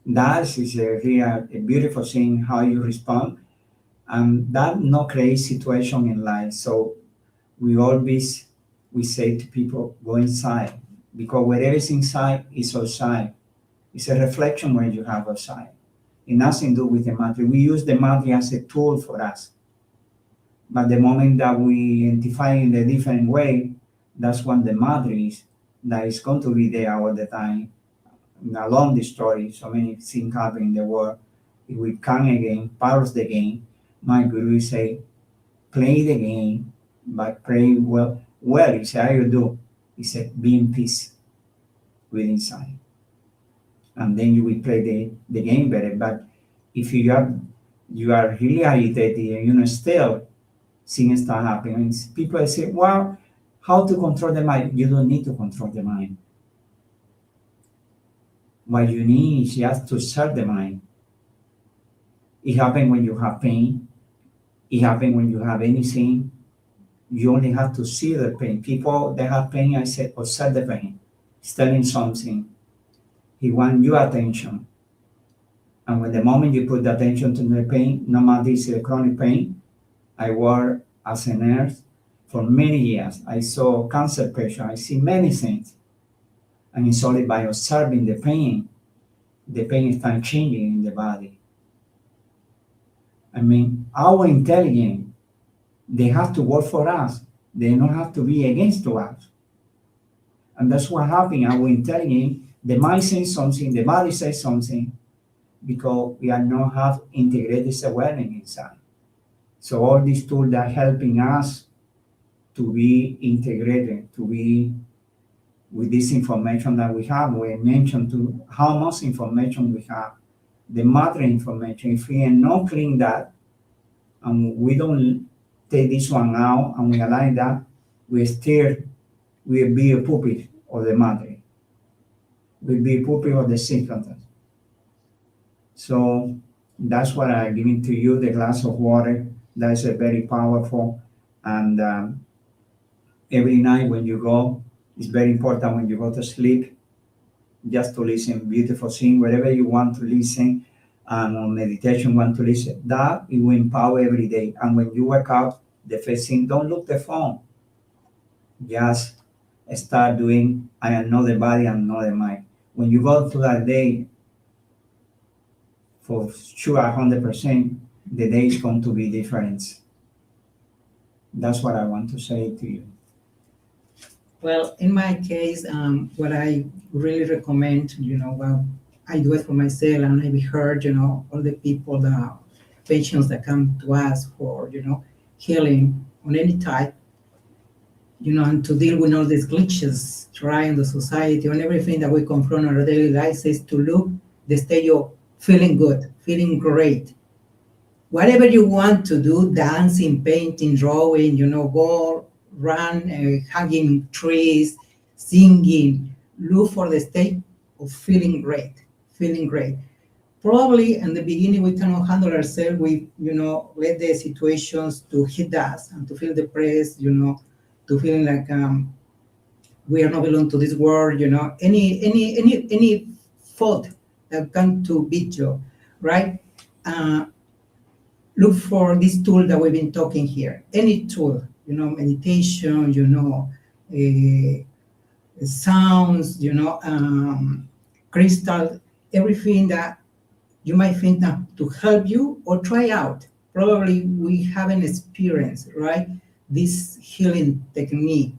that is a beautiful thing, how you respond. And that not create situation in life. So we say to people, go inside, because whatever is inside is outside. It's a reflection what you have outside. It nothing to do with the matter. We use the matter as a tool for us. But the moment that we identify in a different way, that's when the matter is, that is going to be there all the time. Along the story, so many things happen in the world. If we come again, part of the game, my guru say, play the game, but play well. Well, he said, how you do? He said, be in peace with inside. And then you will play the game better. But if you are really agitated and still things start happening, people say, well, how to control the mind? You don't need to control the mind. What you need is just to serve the mind. It happens when you have pain. It happens when you have anything. You only have to see the pain. People that have pain, I said, observe the pain. It's telling something. He wants your attention. And when the moment you put the attention to the pain, no matter it's a chronic pain, I work as a nurse for many years. I saw cancer patients. I see many things. And it's only by observing the pain starts changing in the body. I mean, our intelligence, they have to work for us. They don't have to be against us. And that's what happened. Our intelligence, the mind says something, the body says something, because we are not have integrated awareness inside. So all these tools are helping us to be integrated, to be with this information that we have. We mentioned to how much information we have, the matter information. If we are not clean that, and we don't take this one out and we align that, we'll be a puppet of the matter. We'll be a puppet of the circumstance. So that's what I'm giving to you, the glass of water. That's a very powerful. And every night when you go, it's very important when you go to sleep, just to listen beautiful thing, wherever you want to listen, and on meditation want to listen. That it will empower every day. And when you wake up, the first thing, don't look the phone. Just start doing, I am not the body, I am not the mind. When you go to that day, for sure, 100%, the day is going to be different. That's what I want to say to you. Well, in my case, what I really recommend, well, I do it for myself, and I've heard, all the people, the patients that come to us for, healing on any type, and to deal with all these glitches, right, in the society and everything that we confront on our daily lives, is to look the state of feeling good, feeling great. Whatever you want to do, dancing, painting, drawing, go run, hugging trees, singing, look for the state of feeling great, feeling great. Probably in the beginning we cannot handle ourselves. We, let the situations to hit us and to feel depressed, to feeling like we are not belong to this world, any thought that come to beat you, right? Uh, Look for this tool that we've been talking here. Any tool, meditation, sounds, crystal, everything that you might think that to help you or try out. Probably we haven't experienced, right, this healing technique.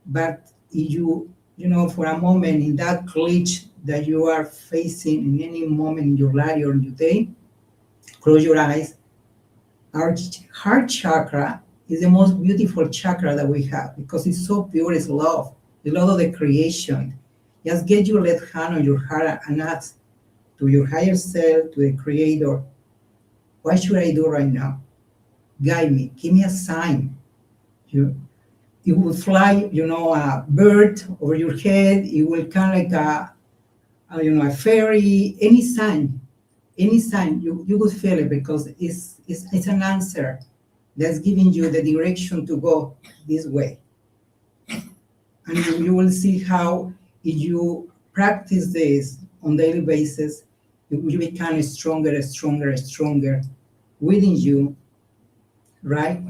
But if for a moment in that glitch that you are facing in any moment in your life or in your day, close your eyes. Our heart chakra is the most beautiful chakra that we have because it's so pure, it's love, the love of the creation. Just get your left hand on your heart and ask to your higher self, to the creator, what should I do right now? Guide me, give me a sign. You will fly, a bird over your head, it will kind of like a fairy, any sign, you would feel it because it's an answer that's giving you the direction to go this way. And you will see how if you practice this on daily basis, you become stronger and stronger and stronger within you, right?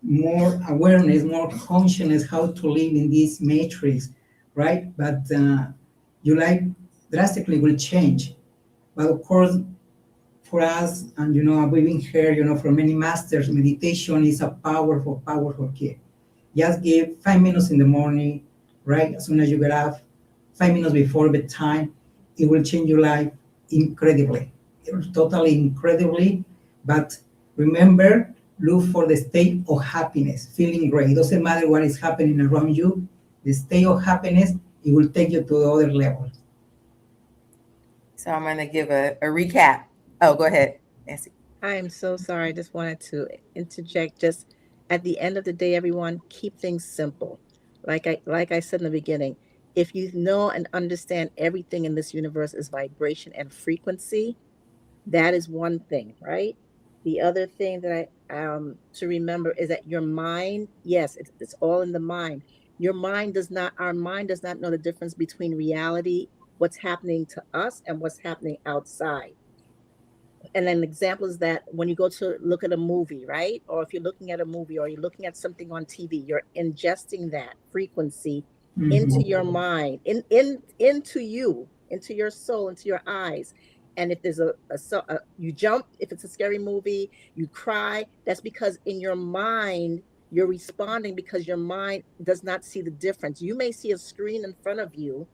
More awareness, more consciousness how to live in this matrix, right? But your life drastically will change. But of course, for us, and we've been here, from many masters, meditation is a powerful, powerful key. Just give 5 minutes in the morning, right? As soon as you get up, 5 minutes before bedtime, it will change your life incredibly, totally incredibly. But remember, look for the state of happiness, feeling great. It doesn't matter what is happening around you, the state of happiness, it will take you to the other level. So I'm going to give a recap. Oh, go ahead, Nancy. I am so sorry. I just wanted to interject. Just at the end of the day, everyone, keep things simple. Like I said in the beginning, if you know and understand everything in this universe is vibration and frequency, that is one thing, right? The other thing that I to remember is that your mind, yes, it's all in the mind. Your mind does not, our mind does not know the difference between reality, what's happening to us, and what's happening outside. And an example is that when you go to look at a movie, right? Or if you're looking at a movie or you're looking at something on TV, you're ingesting that frequency into your mind, into you, into your soul, into your eyes. And if there's you jump, if it's a scary movie, you cry, that's because in your mind, you're responding because your mind does not see the difference. You may see a screen in front of you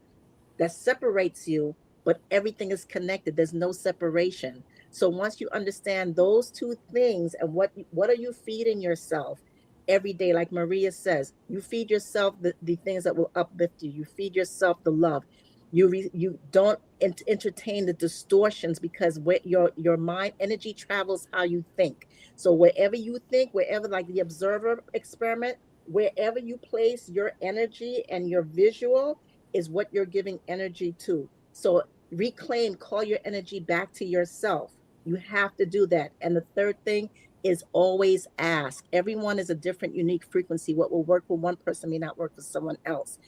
that separates you, but everything is connected. There's no separation. So once you understand those two things and what are you feeding yourself every day, like Maria says, you feed yourself the things that will uplift you. You feed yourself the love. You don't entertain the distortions because where your mind energy travels how you think. So wherever you think, wherever, like the observer experiment, wherever you place your energy and your visual is what you're giving energy to. So reclaim, call your energy back to yourself. You have to do that. And the third thing is always ask. Everyone is a different, unique frequency. What will work for one person may not work for someone else.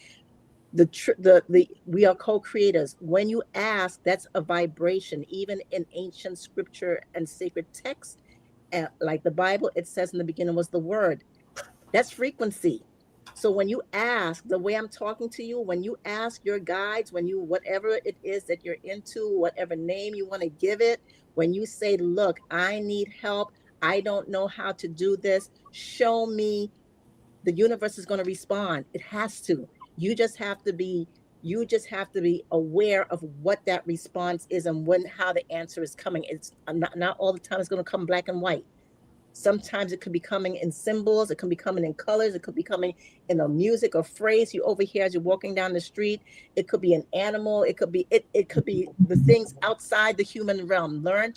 The we are co-creators. When you ask, that's a vibration. Even in ancient scripture and sacred texts, like the Bible, it says in the beginning was the word. That's frequency. So when you ask, the way I'm talking to you, when you ask your guides, when you, whatever it is that you're into, whatever name you want to give it, when you say, look, I need help, I don't know how to do this, show me, the universe is going to respond. It has to. You just have to be, you just have to be aware of what that response is and when, how the answer is coming. It's not all the time it's going to come black and white. Sometimes it could be coming in symbols, it could be coming in colors, it could be coming in a music or phrase you overhear as you're walking down the street. It could be an animal, it could be the things outside the human realm. Learn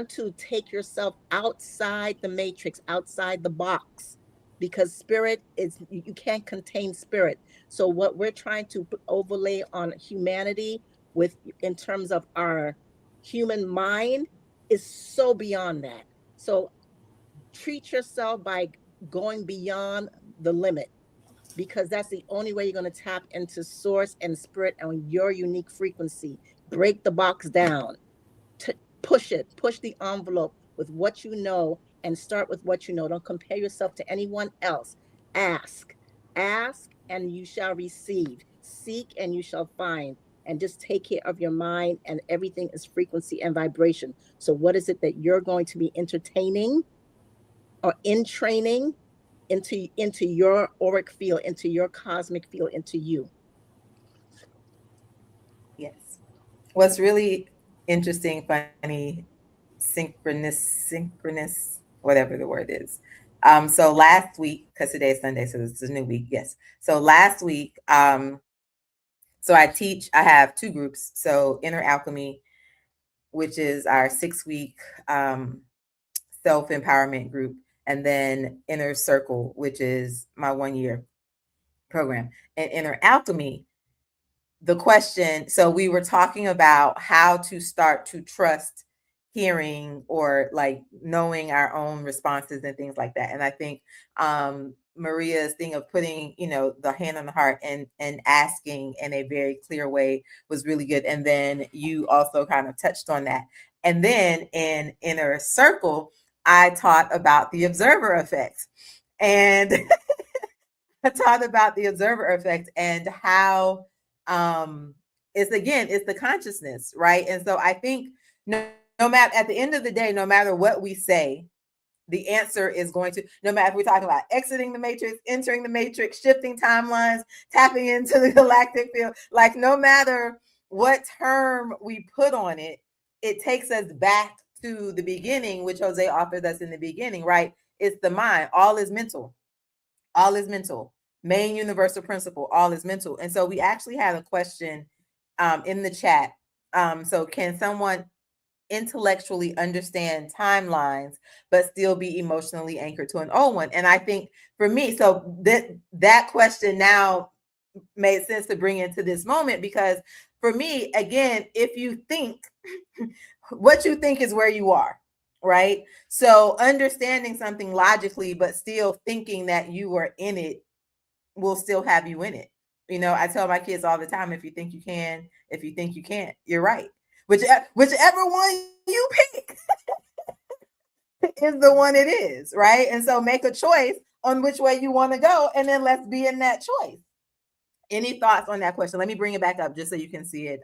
to take yourself outside the matrix, outside the box, because spirit is, you can't contain spirit. So what we're trying to overlay on humanity with, in terms of our Human mind is so beyond that. So treat yourself by going beyond the limit, because that's the only way you're going to tap into source and spirit on your unique frequency. Break the box down, push it, push the envelope with what you know, and start with what you know. Don't compare yourself to anyone else. Ask, ask, and you shall receive. Seek, and you shall find. And just take care of your mind, and everything is frequency and vibration. So, what is it that you're going to be entertaining or in training into your auric field, into your cosmic field, into you? Yes. What's really interesting, funny, synchronous, whatever the word is. So last week, because today is Sunday, so this is a new week. Yes. So last week, so I have two groups. So Inner Alchemy, which is our 6-week self-empowerment group, and then Inner Circle, which is my 1-year program. And Inner Alchemy, the question, so we were talking about how to start to trust hearing, or like knowing our own responses and things like that. And I think Maria's thing of putting, the hand on the heart and asking in a very clear way was really good. And then you also kind of touched on that. And then in Inner Circle, I taught about the observer effect. And I taught about the observer effect and how it's the consciousness, right? And so I think no matter, at the end of the day, no matter what we say, the answer is going to, no matter if we're talking about exiting the matrix, entering the matrix, shifting timelines, tapping into the galactic field, like no matter what term we put on it, it takes us back to the beginning, which José offered us in the beginning, right? It's the mind. All is mental. All is mental. Main universal principle, all is mental. And so we actually had a question in the chat. So can someone intellectually understand timelines but still be emotionally anchored to an old one? And I think for me, so that question now made sense to bring into this moment, because for me, again, if you think what you think is where you are, right? So understanding something logically but still thinking that you are in it will still have you in it. I tell my kids all the time, if you think you can, if you think you can't, you're right. Whichever one you pick is the one it is, right? And so make a choice on which way you want to go, and then let's be in that choice. Any thoughts on that question? Let me bring it back up just so you can see it.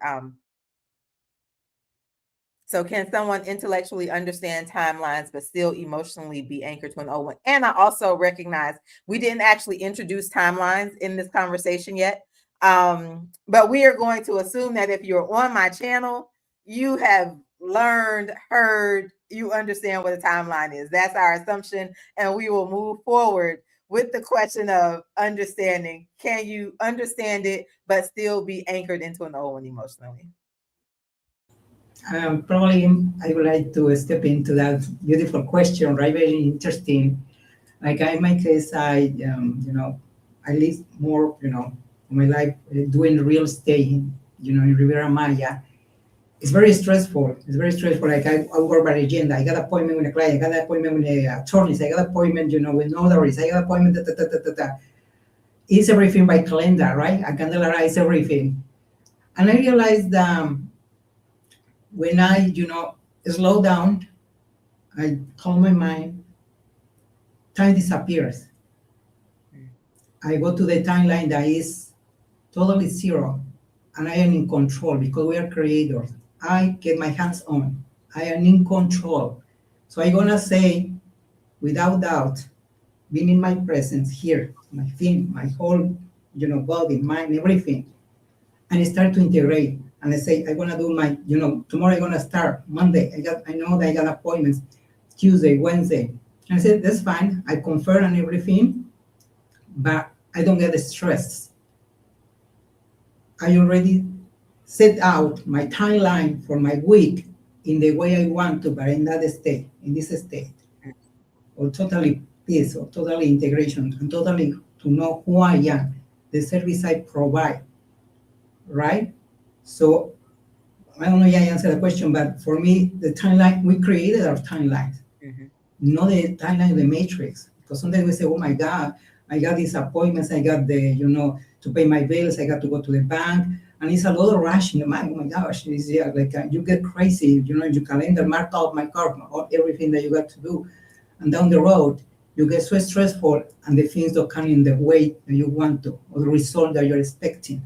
So can someone intellectually understand timelines but still emotionally be anchored to an old one? And I also recognize we didn't actually introduce timelines in this conversation yet. But we are going to assume that if you're on my channel, you have learned, heard, you understand what a timeline is. That's our assumption. And we will move forward with the question of understanding. Can you understand it but still be anchored into an old one emotionally? Probably I would like to step into that beautiful question, right? Very interesting. Like in my case, I live more, my life doing real estate, in Riviera Maya. It's very stressful. It's very stressful. Like I work by agenda. I got appointment with a client. I got appointment with attorneys. I got appointment, with notaries. I got appointment. It's everything by calendar, right? I calendarize everything, and I realized when I, slow down, I calm my mind, time disappears. I go to the timeline that is totally zero, and I am in control because we are creators. I get my hands on. I am in control. So I'm gonna say, without doubt, being in my presence here, my thing, my whole, body, mind, everything, and I start to integrate. And I say, I'm gonna do my, tomorrow I'm gonna start Monday. I know that I got appointments Tuesday, Wednesday. And I said, that's fine. I confirm on everything, but I don't get stressed. I already set out my timeline for my week in the way I want to, but in that state, in this state, or totally peace, or totally integration, and totally to know who I am, the service I provide, right? So I don't know if I answered the question, but for me, the timeline, we created our timelines, Mhm. not the timeline of the matrix. Because sometimes we say, oh my God, I got these appointments, I got the, to pay my bills, I got to go to the bank. And it's a lot of rush in the mind. Oh my gosh, it's, yeah, like you get crazy, your calendar, mark out my car, or everything that you got to do. And down the road, you get so stressful and the things don't come in the way that you want to, or the result that you're expecting.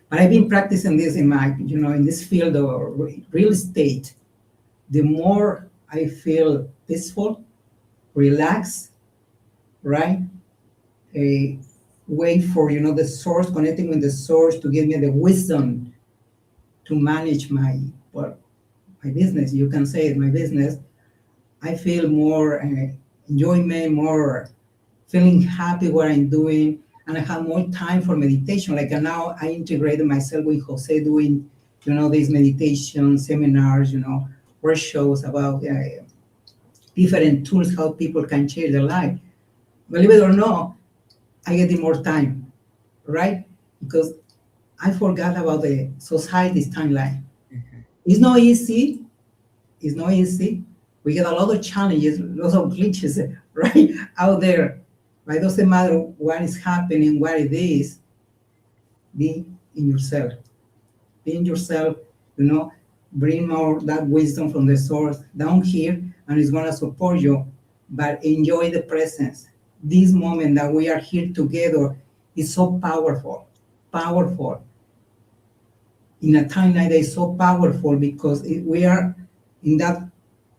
But I've been practicing this in my, in this field of real estate. The more I feel peaceful, relaxed, right? A way for, the source, connecting with the source to give me the wisdom to manage my business. You can say it, my business. I feel more enjoyment, more feeling happy what I'm doing, and I have more time for meditation. Like now, I integrated myself with Jose doing, these meditation seminars, workshops about different tools how people can change their life. Believe it or not, I get more time, right? Because I forgot about the society's timeline. Mhm. It's not easy. It's not easy. We get a lot of challenges, lots of glitches, right, out there. But it doesn't matter what is happening, what it is, be in yourself. Be in yourself, you know, bring more that wisdom from the source down here, and it's gonna support you. But enjoy the presence. This moment that we are here together is so powerful, powerful. In a timeline that is so powerful because we are in that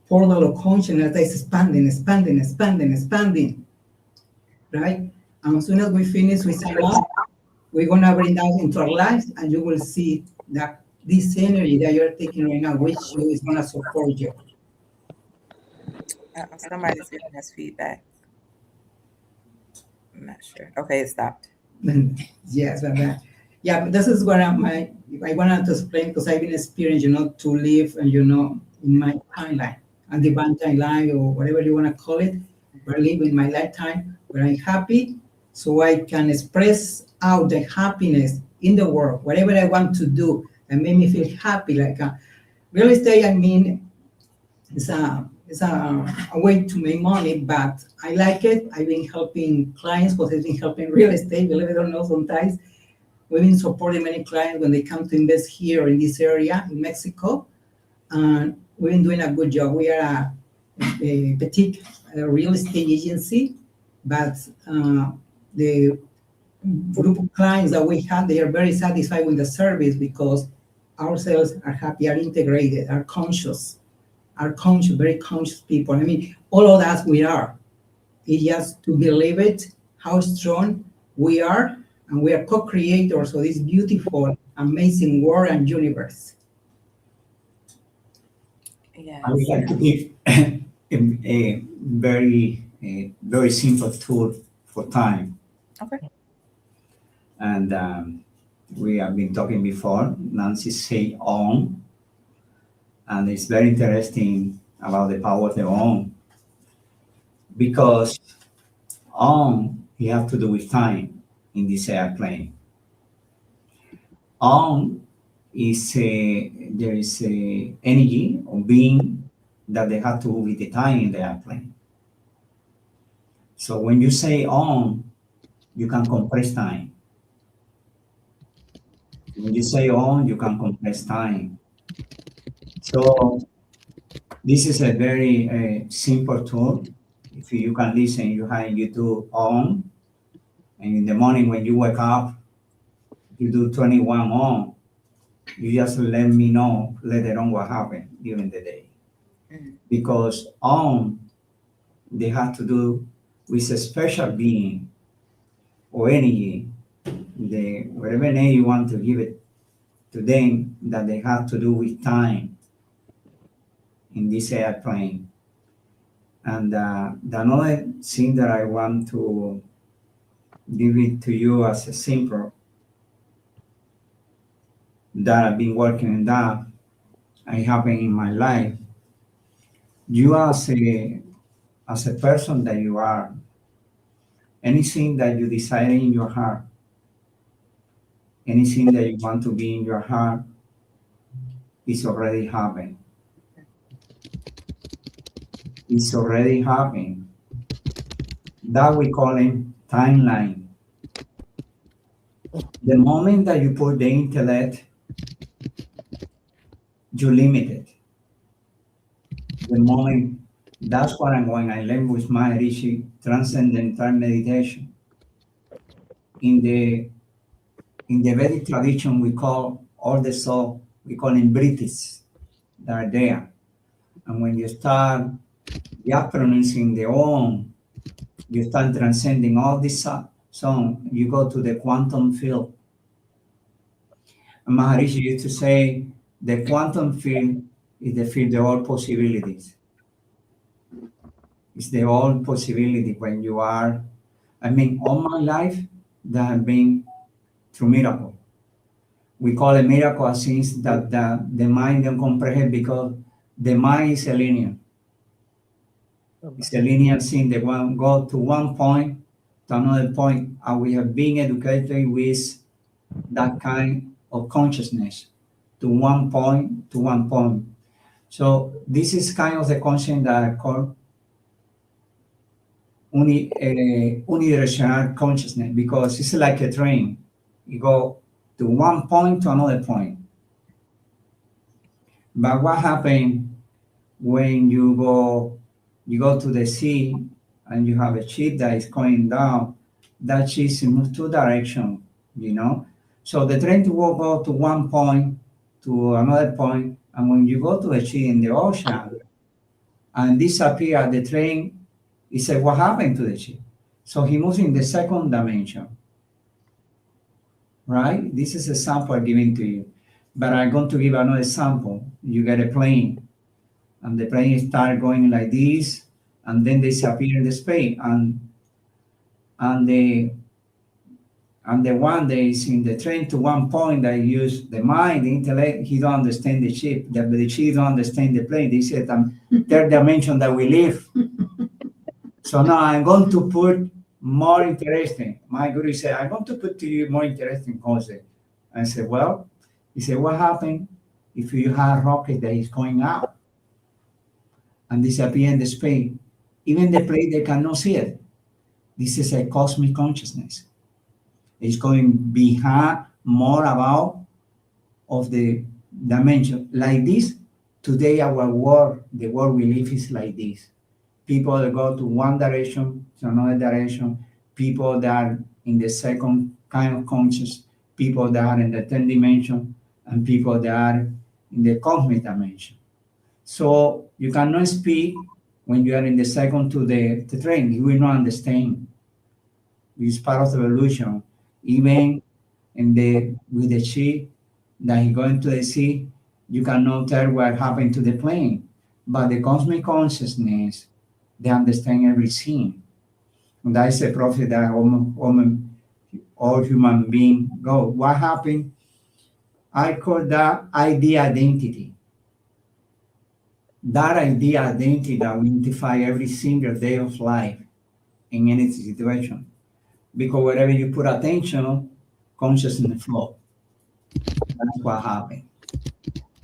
portal of consciousness that is expanding, expanding, expanding, expanding, right? And as soon as we finish with Serrano, we're gonna bring that into our lives, and you will see that this energy that you're taking right now with you is gonna support you. Somebody's giving us feedback. I'm not sure. Okay, it stopped. Yes, yeah, but this is what I wanted to explain because I've been experienced, to live, in my timeline, a divine timeline or whatever you want to call it, where I live in my lifetime, where I'm happy, so I can express out the happiness in the world, whatever I want to do, and make me feel happy. Like real estate, I mean, it's a way to make money, but I like it. I've been helping clients because I've been helping real estate, believe it or not, sometimes. We've been supporting many clients when they come to invest here in this area in Mexico. And we've been doing a good job. We are a boutique real estate agency, but the group of clients that we have, they are very satisfied with the service because our sales are happy, are integrated, are conscious, very conscious people. I mean, all of us, we are. It's just to believe it, how strong we are, and we are co-creators of this beautiful, amazing world and universe. Yes. I would like to give a very simple tool for time. Okay. And we have been talking before. Nancy say on, and it's very interesting about the power of the on, because on you have to do with time in this airplane. On is there is a energy or being that they have to do with the time in the airplane. So when you say on, you can compress time. When you say on, you can compress time. So this is a very simple tool. If you can listen, you do on, and in the morning when you wake up, you do 21 on. You just let me know later on what happened during the day. Mhm. Because on, they have to do with a special being or energy, whatever name you want to give it to them, that they have to do with time in this airplane. And the another thing that I want to give it to you as a simple, that I've been working on that, I happen in my life. You as a person that you are, anything that you desire in your heart, anything that you want to be in your heart, It's already happened. It's already happened. That we call it timeline. The moment that you put the intellect, you limit it. The moment, that's what I'm going. I learned with Maharishi transcendental meditation. In the Vedic tradition, we call all the soul, we call them britis that are there. And when you start pronouncing the Om, you start transcending all this song, you go to the quantum field. And Maharishi used to say, the quantum field is the field of all possibilities. It's the all possibility when you are, I mean, all my life, that have been through miracle. We call it miracle a things that the mind don't comprehend because the mind is a linear. It's a linear thing. They one go to one point to another point, and we have been educated with that kind of consciousness to one point to one point. So this is kind of the concept that I call unidirectional consciousness because it's like a train. You go to one point to another point. But what happens when you go to the sea and you have a ship that is going down? That ship moves two directions, you know. So the train will go to one point to another point, and when you go to a ship in the ocean and disappear, the train, he said, what happened to the ship? So he moves in the second dimension, right? This is a sample I'm giving to you. But I'm going to give another example. You get a plane, and the plane start going like this, and then disappear in the space. And the one that is in the train to one point that use the mind, the intellect, he don't understand the ship. The ship don't understand the plane. They said, third dimension that we live. So now I'm going to put more interesting. My guru said, I'm going to put to you more interesting concept. I said, well, he said, what happened if you have a rocket that is going out and disappear in the space? Even the plane, they cannot see it. This is a cosmic consciousness. It's going behind more about of the dimension. Like this, today our world, the world we live is like this. People that go to one direction, to another direction, people that are in the second kind of conscious, people that are in the 10th dimension, and people that are in the cosmic dimension. So you cannot speak when you are in the second to the train. You will not understand. It's part of the evolution. Even with the ship that he going to the sea, you cannot tell what happened to the plane. But the cosmic consciousness, they understand everything. And that is a process that all human beings go. What happened? I call that idea identity. That idea identity that we identify every single day of life in any situation. Because wherever you put attention, consciousness flow. That's what happened.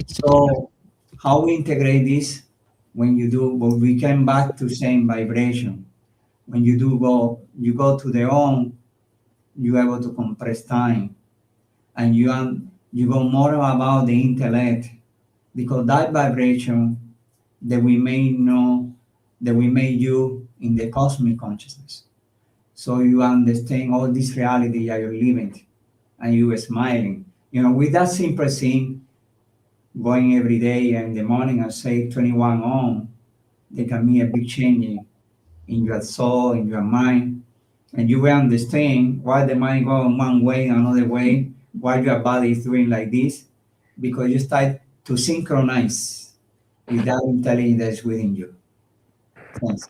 So how we integrate this? When you do, well, we came back to same vibration. When you go to the on, you're able to compress time, and you go more about the intellect, because that vibration that we may know, that we made you in the cosmic consciousness. So you understand all this reality that you're living, and you are smiling. You know, with that simple thing, going every day in the morning and say 21 on, there can be a big change in your soul, in your mind, and you will understand why the mind goes one way, another way, why your body is doing like this, because you start to synchronize with that intelligence that is within you. Thanks.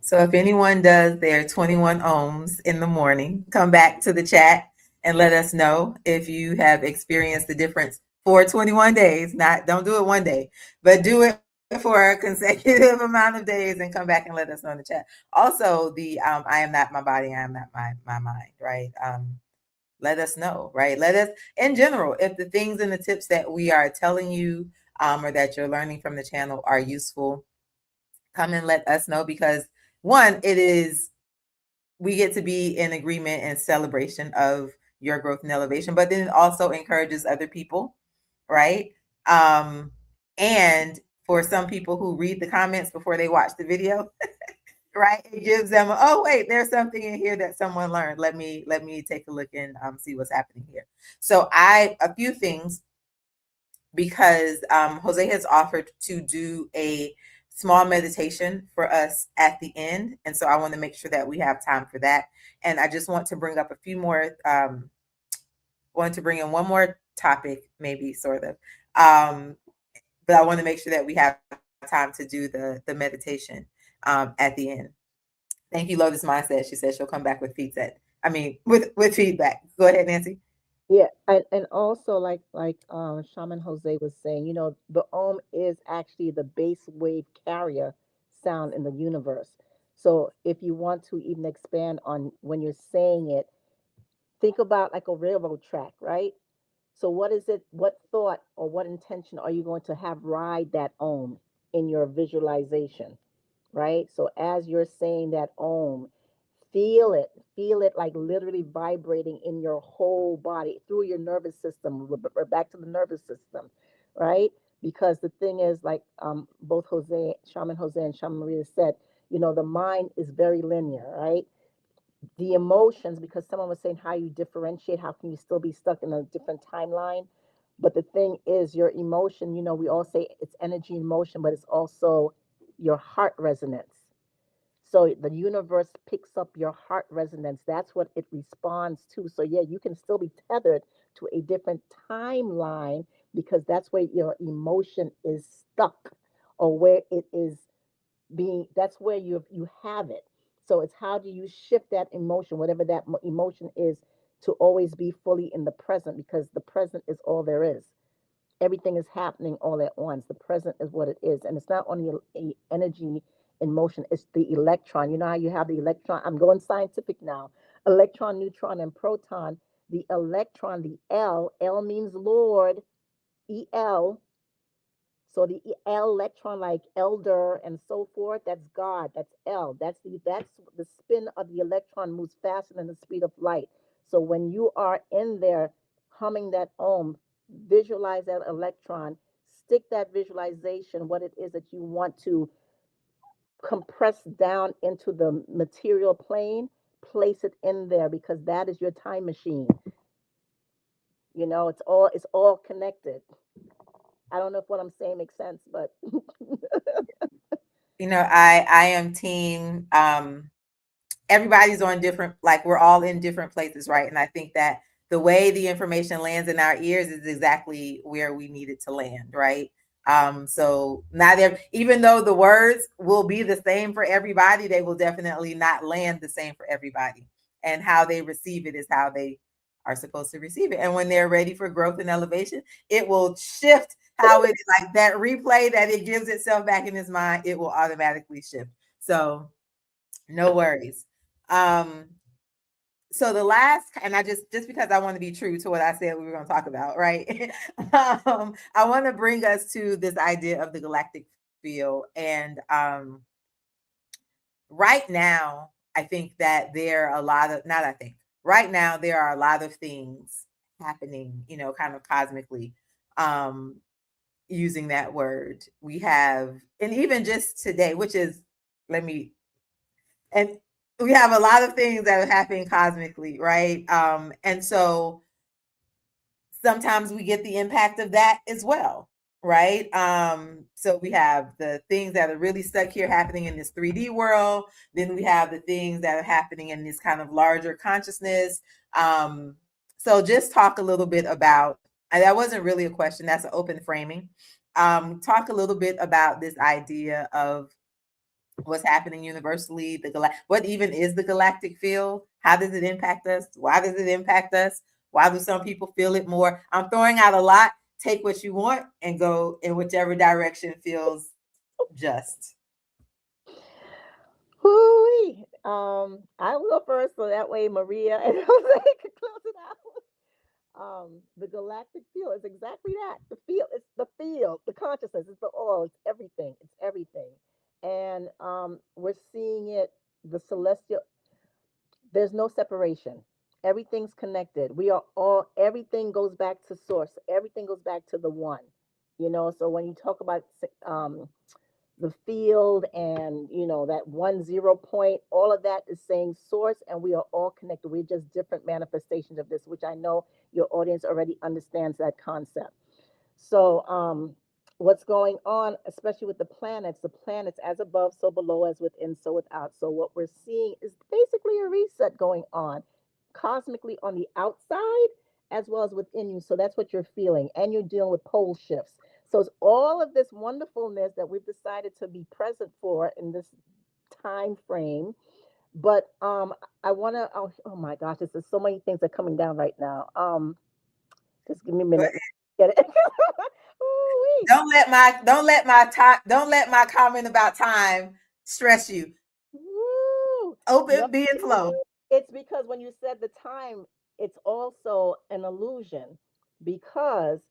So if anyone does their 21 ohms in the morning, come back to the chat and let us know if you have experienced the difference for 21 days. Don't do it one day, but do it for a consecutive amount of days and come back and let us know in the chat. Also, the I am not my body, I am not my mind, right? let us know, right? Let us, in general, if the things and the tips that we are telling you or that you're learning from the channel are useful, come and let us know, because one, it is, we get to be in agreement and celebration of your growth and elevation, but then it also encourages other people, right? And for some people who read the comments before they watch the video, right, it gives them, oh wait, there's something in here that someone learned. Let me take a look and see what's happening here. So a few things, because Jose has offered to do a small meditation for us at the end. And so I want to make sure that we have time for that. And I just want to bring up a few more, want to bring in one more topic, maybe sort of. But I want to make sure that we have time to do the meditation at the end. Thank you, Lotus Mindset. She said she'll come back with feedback. I mean, with feedback. Go ahead, Nancy. Yeah, and also like Shaman Jose was saying, the ohm is actually the base wave carrier sound in the universe. So if you want to even expand on when you're saying it, think about like a railroad track, right? So what is it, what thought or what intention are you going to have ride that ohm in your visualization, right? So as you're saying that ohm, feel it like literally vibrating in your whole body through your nervous system. We're back to the nervous system, right? Because the thing is, like both Shaman Jose and Shaman Maria said, the mind is very linear, right? The emotions, because someone was saying how you differentiate, how can you still be stuck in a different timeline? But the thing is, your emotion, we all say it's energy and motion, but it's also your heart resonance. So the universe picks up your heart resonance. That's what it responds to. So yeah, you can still be tethered to a different timeline because that's where your emotion is stuck, or where it is being, that's where you have it. So it's how do you shift that emotion, whatever that emotion is, to always be fully in the present, because the present is all there is. Everything is happening all at once. The present is what it is, and it's not only energy in motion, it's the electron. You know how you have the electron, I'm going scientific now, electron, neutron, and proton. The electron, the L means Lord, El. So the electron, like elder and so forth, that's God. That's L. That's the spin of the electron moves faster than the speed of light. So when you are in there humming that ohm, visualize that electron, stick that visualization, what it is that you want to compress down into the material plane, place it in there, because that is your time machine. It's all connected. I don't know if what I'm saying makes sense, but I am team everybody's on different, like we're all in different places, right? And I think that the way the information lands in our ears is exactly where we need it to land, right? So not even though the words will be the same for everybody, they will definitely not land the same for everybody. And how they receive it is how they are supposed to receive it. And when they're ready for growth and elevation, it will shift how it, like that replay that it gives itself back in his mind, it will automatically shift. So no worries. Um, so the last, and I just because I want to be true to what I said we were going to talk about, right? I want to bring us to this idea of the galactic field. And right now, I think that there are a lot of, not I think, right now, there are a lot of things happening, kind of cosmically, using that word. We have, and even just today, which is, let me, and we have a lot of things that are happening cosmically, right? And so sometimes we get the impact of that as well, right? So we have the things that are really stuck here happening in this 3D world. Then we have the things that are happening in this kind of larger consciousness. So just talk a little bit about, and that wasn't really a question, that's an open framing. Talk a little bit about this idea of what's happening universally, what even is the galactic field? How does it impact us? Why does it impact us? Why do some people feel it more? I'm throwing out a lot. Take what you want and go in whichever direction feels just. Hoo-wee. I'll go first so that way Maria and Jose can close it out. The galactic field is exactly that. The field, it's the field, the consciousness, it's the all, it's everything, it's everything. And we're seeing it, the celestial, there's no separation. Everything's connected. We are all, everything goes back to source. Everything goes back to the one. So when you talk about the field and that 1 0 point, all of that is saying source, and we are all connected. We're just different manifestations of this, which I know your audience already understands that concept. So what's going on, especially with the planets as above, so below, as within, so without. So what we're seeing is basically a reset going on cosmically on the outside as well as within you. So that's what you're feeling, and you're dealing with pole shifts. So it's all of this wonderfulness that we've decided to be present for in this time frame. But I want to, oh my gosh, there's so many things that are coming down right now. Just give me a But minute. Get it? Ooh-wee. don't let my comment about time stress you. Woo. No, Open, be in flow. it's because when you said the time, it's also an illusion. Because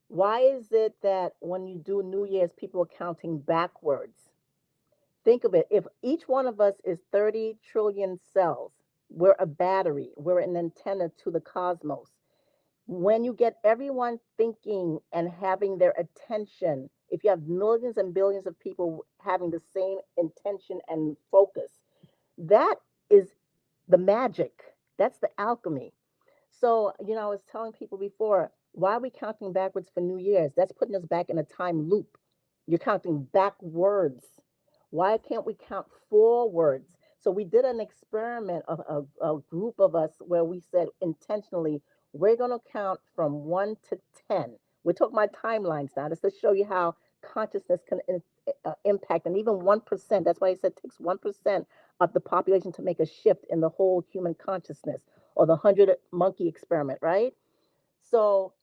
why is it that when you do New Year's, people are counting backwards? Think of it. If each one of us is 30 trillion cells, we're a battery, we're an antenna to the cosmos. When you get everyone thinking and having their attention, if you have millions and billions of people having the same intention and focus, that is the magic. That's the alchemy. So, I was telling people before, why are we counting backwards for New Year's? That's putting us back in a time loop. You're counting backwards. Why can't we count forwards? So, we did an experiment of a group of us where we said intentionally, we're going to count from 1 to 10. We're talking about timelines now. Just to show you how consciousness can impact, and even 1%. That's why I said it takes 1% of the population to make a shift in the whole human consciousness, or the 100 monkey experiment, right? So,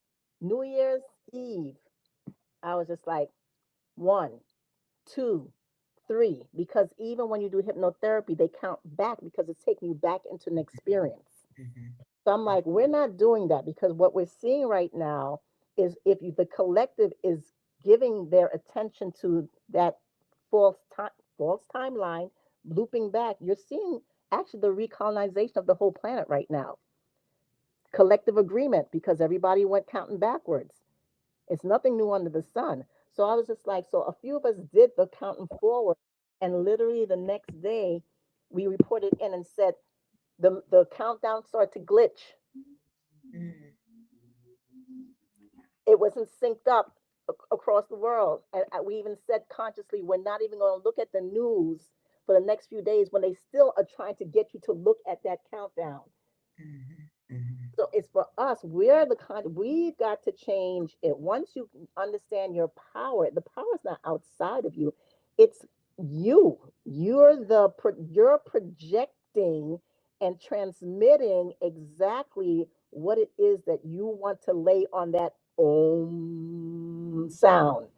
New Year's Eve, I was just like, 1, 2, 3, because even when you do hypnotherapy, they count back because it's taking you back into an experience. Mhm. So I'm like, we're not doing that, because what we're seeing right now is if you, the collective is giving their attention to that false time, false timeline, looping back, you're seeing actually the recolonization of the whole planet right now. Collective agreement, because everybody went counting backwards. It's nothing new under the sun. So I was just like, so a few of us did the counting forward, and literally the next day we reported in and said the countdown started to glitch. Mhm. It wasn't synced up across the world. And we even said consciously, we're not even going to look at the news for the next few days when they still are trying to get you to look at that countdown. Mhm. Mhm. So it's for us. We're the kind. We've got to change it. Once you understand your power, the power is not outside of you. It's you. You're projecting and transmitting exactly what it is that you want to lay on that sound,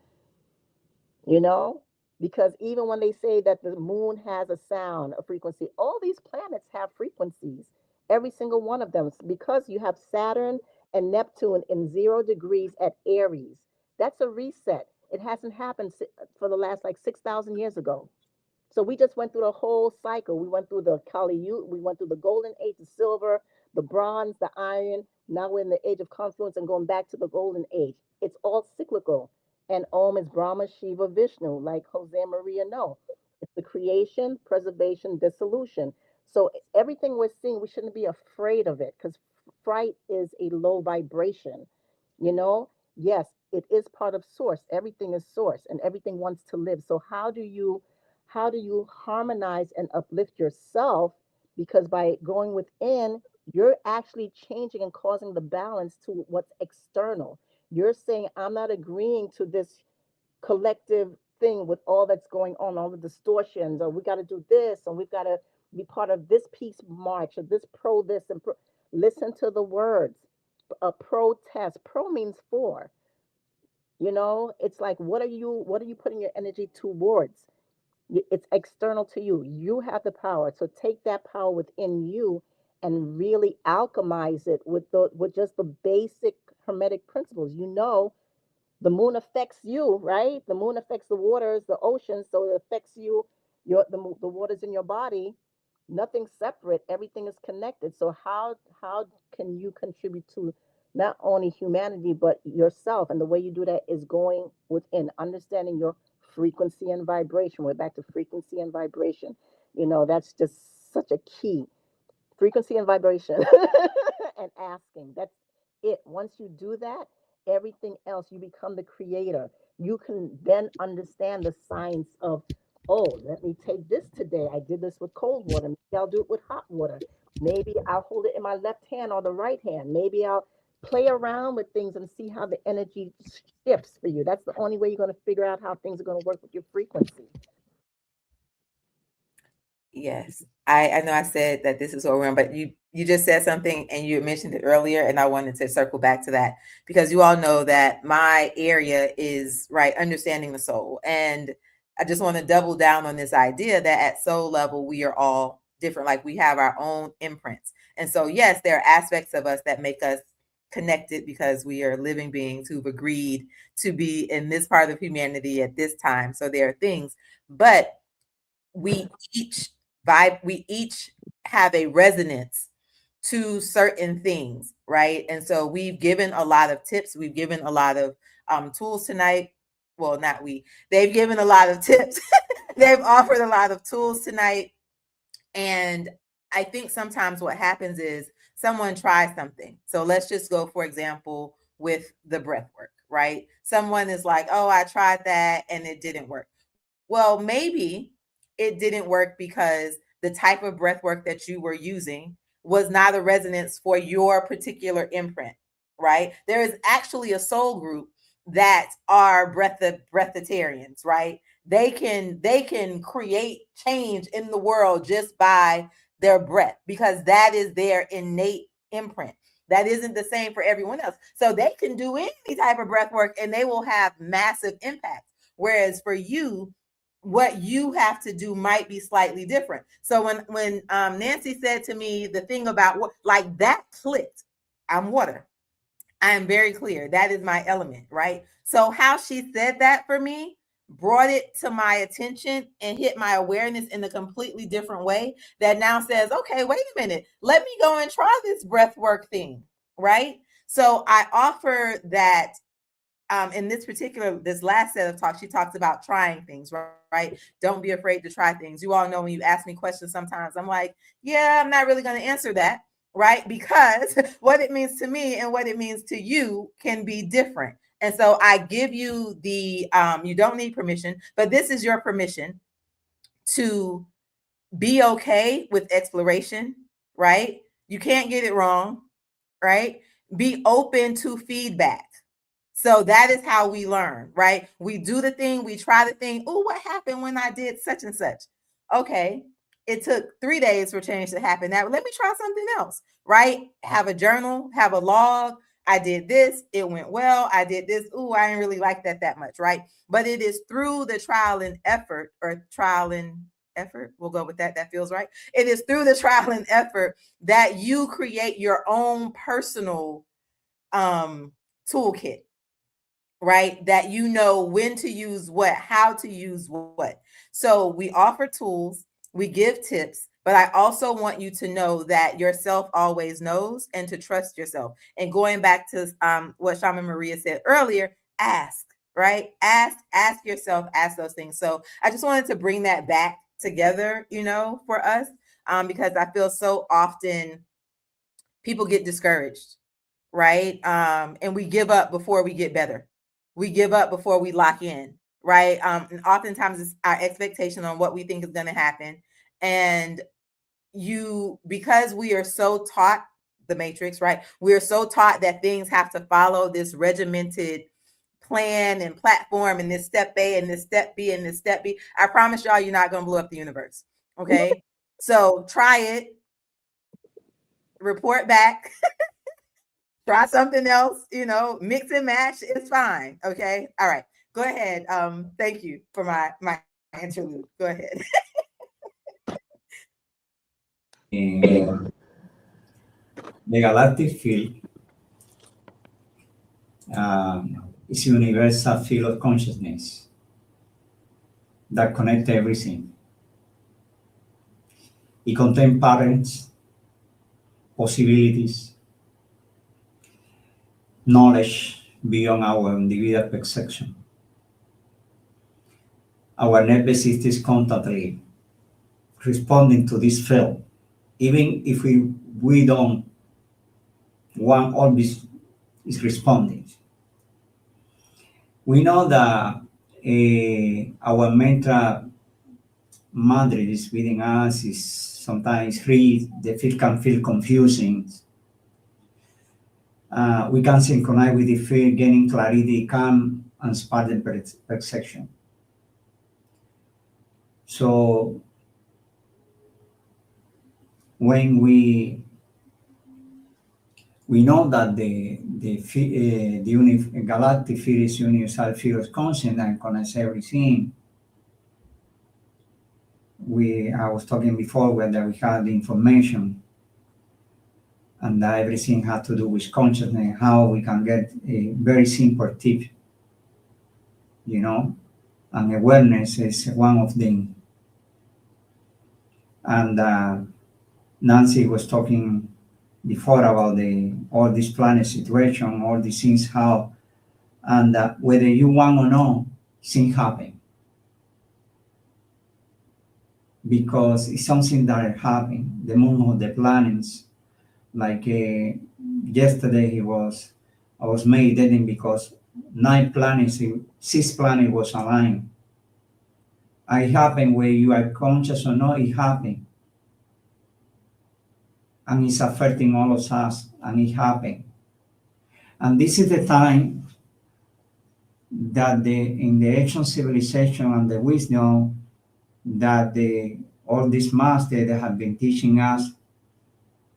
you know? Because even when they say that the moon has a sound, a frequency, all these planets have frequencies, every single one of them. Because you have Saturn and Neptune in 0 degrees at Aries. That's a reset. It hasn't happened for the last like 6,000 years ago. So we just went through the whole cycle. We went through the Kali Yuga, we went through the golden age, the silver, the bronze, the iron. Now we're in the age of confluence and going back to the golden age. It's all cyclical. And Om is Brahma, Shiva, Vishnu, like Jose Maria know. It's the creation, preservation, dissolution. So everything we're seeing, we shouldn't be afraid of it, because fright is a low vibration. You know, yes, it is part of source. Everything is source, and everything wants to live. So how do you harmonize and uplift yourself? Because by going within, you're actually changing and causing the balance to what's external. You're saying, I'm not agreeing to this collective thing with all that's going on, all the distortions, or we got to do this, and we've got to be part of this peace march, or this pro this and pro. Listen to the words. A protest. Pro means for. It's like, what are you putting your energy towards? It's external to you. You have the power. So take that power within you and really alchemize it with just the basic hermetic principles. You know, the moon affects you, right? The moon affects the waters, the oceans, so it affects you, the waters in your body. Nothing's separate. Everything is connected. So how can you contribute to not only humanity but yourself? And the way you do that is going within, understanding your frequency and vibration. We're back to frequency and vibration. You know, that's just such a key, frequency and vibration. And asking, that's it. Once you do that, everything else, you become the creator. You can then understand the science of, oh, let me take this today. I did this with cold water, maybe I'll do it with hot water, maybe I'll hold it in my left hand or the right hand, maybe I'll play around with things and see how the energy shifts for you. That's the only way you're going to figure out how things are going to work with your frequency. Yes, I know I said that this is overwhelm, but you just said something and you mentioned it earlier, and I wanted to circle back to that because you all know that my area is right understanding the soul, and I just want to double down on this idea that at soul level we are all different, like we have our own imprints, and so yes, there are aspects of us that make us connected because we are living beings who've agreed to be in this part of humanity at this time. So there are things, but we each we each have a resonance to certain things, right? And so we've given a lot of tips, we've given a lot of tools tonight. Well, not we, they've given a lot of tips. They've offered a lot of tools tonight. And I think sometimes what happens is someone tries something. So let's just go, for example, with the breath work, right? Someone is like, oh, I tried that and it didn't work. Well, maybe it didn't work because the type of breath work that you were using was not a resonance for your particular imprint, right? There is actually a soul group that are breatharians, right? They can create change in the world just by their breath because that is their innate imprint. That isn't the same for everyone else. So they can do any type of breath work and they will have massive impact. Whereas for you, what you have to do might be slightly different. So when Nancy said to me the thing about what, like that clicked. I'm water. I am very clear. That is my element, right? So how she said that for me brought it to my attention and hit my awareness in a completely different way that now says, okay, wait a minute. Let me go and try this breath work thing, right? So I offer that in this last set of talks, she talks about trying things, right? Don't be afraid to try things. You all know when you ask me questions, sometimes I'm like, yeah, I'm not really going to answer that, right? Because what it means to me and what it means to you can be different. And so I give you you don't need permission, but this is your permission to be okay with exploration, right? You can't get it wrong, right? Be open to feedback. So that is how we learn, right? We do the thing, we try the thing. Oh, what happened when I did such and such? Okay, it took 3 days for change to happen. Now let me try something else, right? Have a journal, have a log. I did this, it went well. I did this. Oh, I didn't really like that much, right? But it is through the trial and effort, or trial and effort. We'll go with that. That feels right. It is through the trial and effort that you create your own personal toolkit, right? That you know when to use what, how to use what. So we offer tools, we give tips, but I also want you to know that yourself always knows and to trust yourself. And going back to what Shaman Maria said earlier, ask, right? Ask yourself, ask those things. So I just wanted to bring that back together, for us, because I feel so often people get discouraged, right? And we give up before we get better. We give up before we lock in, right? And oftentimes it's our expectation on what we think is going to happen. And because we are so taught the matrix, right? We are so taught that things have to follow this regimented plan and platform and this step A and this step B and this step B. I promise y'all, you're not going to blow up the universe. Okay. So try it, report back. Try something else, mix and match. It's fine. Okay. All right. Go ahead. Thank you for my interlude. Go ahead. The galactic field is a universal field of consciousness that connects everything. It contains patterns, possibilities, knowledge beyond our individual perception. Our nervous system is constantly responding to this field, even if we don't want all this is responding. We know that our mental matrix within us is sometimes free, the field can feel confusing. We can synchronize with the field, gaining clarity, calm, and spartan perception. So when we know that the galactic field is universal field of consciousness and connects everything. I was talking before whether we had the information and that everything had to do with consciousness, how we can get a very simple tip, and awareness is one of them. And Nancy was talking before about all this planet situation, all these things, how, and whether you want or not, things happen. Because it's something that happened, the movement of the planets. Like yesterday, I was meditating because 6 planets was aligned. It happened whether you are conscious or not, it happened. And it's affecting all of us, and it happened. And this is the time that in the ancient civilization and the wisdom that all these masters that have been teaching us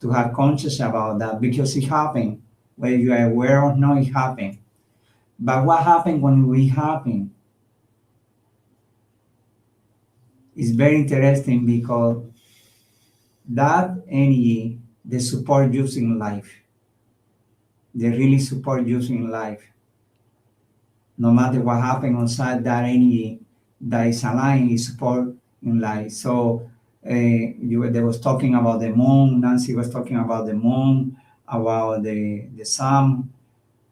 to have conscious about that, because it happened, whether you are aware or not, it happened. But what happened when we happen is very interesting, because that energy, they support using life. They really support using life. No matter what happened outside, that energy that is aligned is support in life. So they was talking about the moon. Nancy was talking about the moon, about the sun,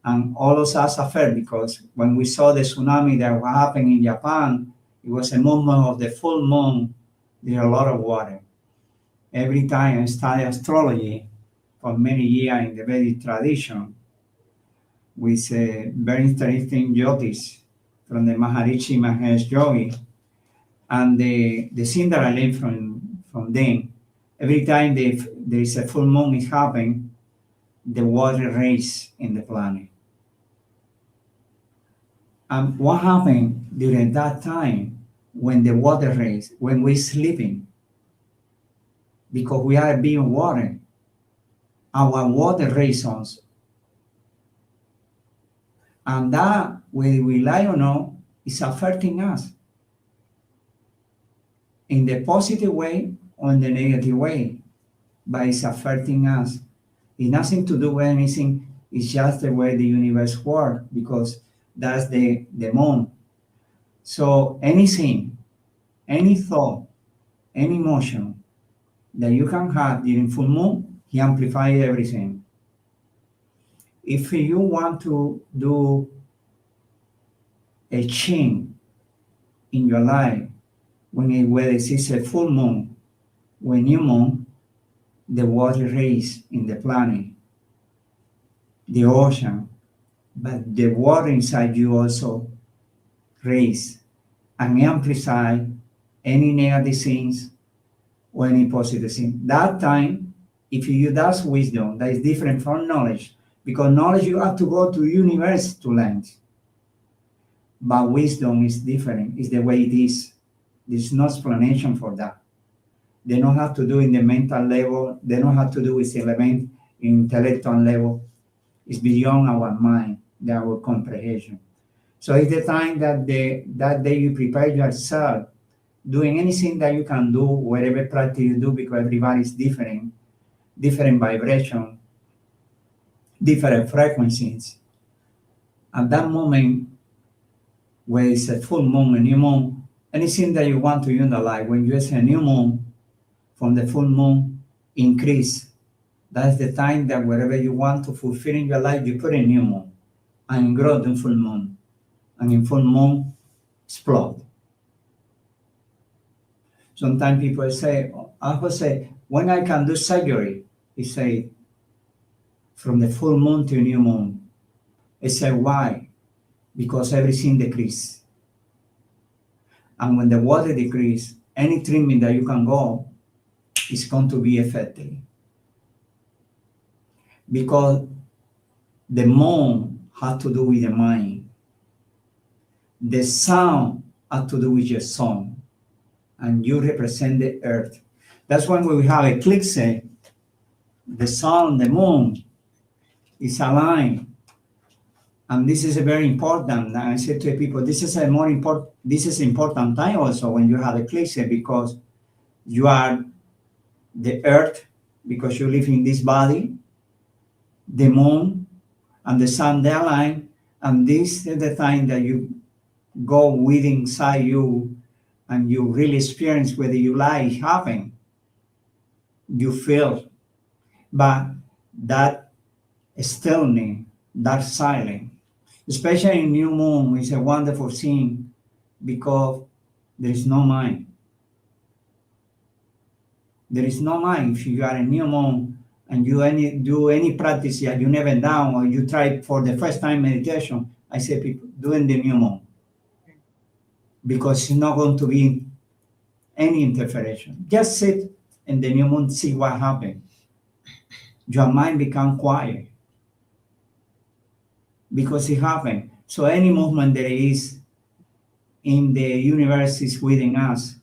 and all of us affect, because when we saw the tsunami that was happening in Japan, it was a movement of the full moon. There's a lot of water. Every time I study astrology for many years in the Vedic tradition, with a very interesting yogis from the Maharishi Mahesh Yogi, and the thing that I learned from them, every time there is a full moon is happening, the water raise in the planet. And what happened during that time when the water raise, when we're sleeping, because we are being water, our water raises, and that, whether we lie or not, is affecting us in the positive way or in the negative way, but it's affecting us. It's nothing to do with anything. It's just the way the universe works, because that's the moon. So anything, any thought, any emotion that you can have during full moon, he amplifies everything. If you want to do a change in your life, whether it's a full moon or a new moon, the water raise in the planet, the ocean, but the water inside you also raise and amplify any negative things or any positive thing. That time, if you use that wisdom, that is different from knowledge, because knowledge you have to go to universe to learn. But wisdom is different. It's the way it is. There's no explanation for that. They don't have to do in the mental level. They don't have to do with element intellectual level. It's beyond our mind, our comprehension. So it's the time that day you prepare yourself, doing anything that you can do, whatever practice you do, because everybody is different vibration. different frequencies. At that moment, where it's a full moon, a new moon, anything that you want to utilize, when you see a new moon, from the full moon, increase. That's the time that whatever you want to fulfill in your life, you put a new moon and grow in full moon. And in full moon, explode. Sometimes people say, I will say, when I can do surgery, he say, from the full moon to new moon. I say, why? Because everything decreases. And when the water decreases, any treatment that you can go is going to be effective. Because the moon has to do with the mind. The sound has to do with your song. And you represent the earth. That's when we have eclipse, the sun, the moon is aligned. And this is a very important. I said to people, this is important time also when you have eclipse, because you are the earth, because you live in this body, the moon and the sun, they align, and this is the time that you go within inside you and you really experience whether you like happen. You feel, but that stillness, that silence, especially in new moon, is a wonderful thing because there is no mind. There is no mind. If you are a new moon and you do any practice that you never done or you try for the first time meditation, I say people doing the new moon because it's not going to be any interference. Just sit in the new moon, see what happens. Your mind become quiet because it happened. So any movement there is in the universe is within us.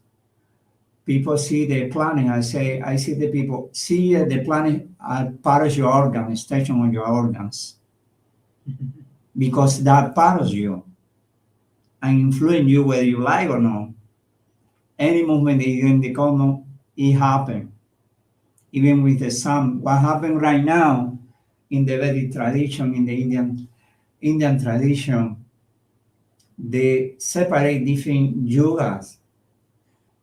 People see the planet. I see the people see the planet as part of your organ, extension on your organs, because that part of you and influence you whether you like or not. Any movement in the cosmos, it happened. Even with the sun, what happened right now in the Vedic tradition, in the Indian tradition, they separate different yugas.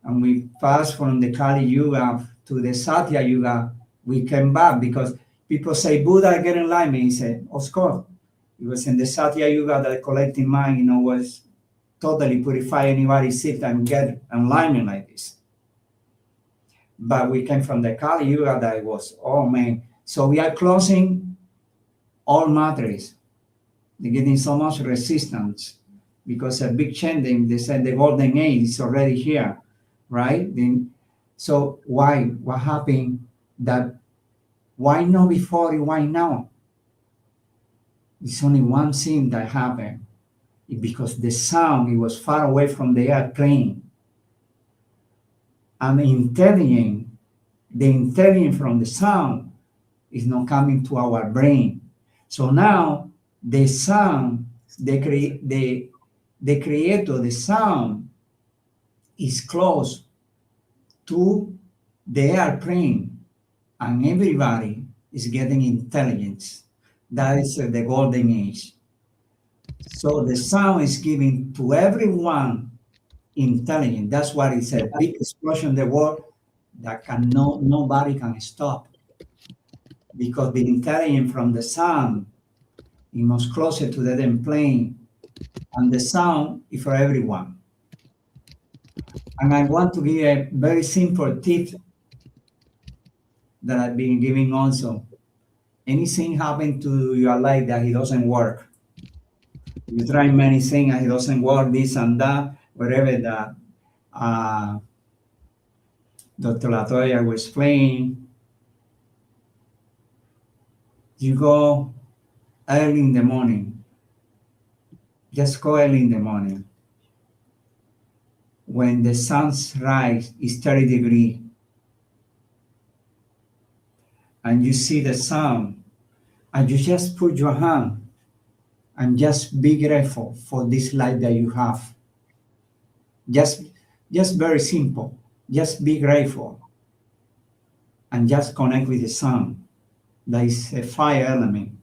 And we passed from the Kali Yuga to the Satya Yuga. We came back because people say Buddha get enlightenment. He said, of course. It was in the Satya Yuga that the collective mind, was totally purify anybody sit and get enlightenment like this. But we came from the Kali Yuga that was, oh man. So we are closing all matters. They're getting so much resistance because a big change, they said the golden age is already here, right? Then, so why? What happened that, why not before and why now? It's only one thing that happened. Because the sound, it was far away from the airplane. And the intelligence from the sound is not coming to our brain. So now the sound, the creator, the sound is close to the airplane, and everybody is getting intelligence. That is the golden age. So the sound is giving to everyone intelligence. That's what it's a big explosion in the world that nobody can stop. Because the intelligence from the sound is much closer to the damn plane, and the sound is for everyone. And I want to give a very simple tip that I've been giving also. Anything happen to your life that it doesn't work, you try many things and it doesn't work, this and that, whatever that Dr. Latoya was explaining, you go early in the morning. Just go early in the morning. When the sun's rise is 30 degrees, and you see the sun, and you just put your hand and just be grateful for this life that you have. Just very simple. Just be grateful and just connect with the sun. That is a fire element.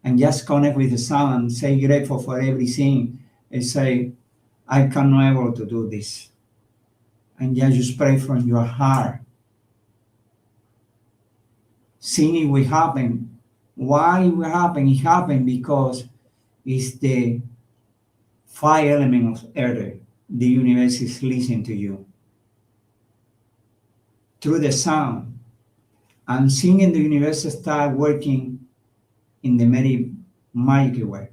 and just connect with the sound and say grateful for everything and say, I cannot able to do this. And just pray from your heart. Seeing it will happen. Why it will happen? It happened because it's the five elements of earth. The universe is listening to you through the sound. And seeing the universe start working in the very magic way.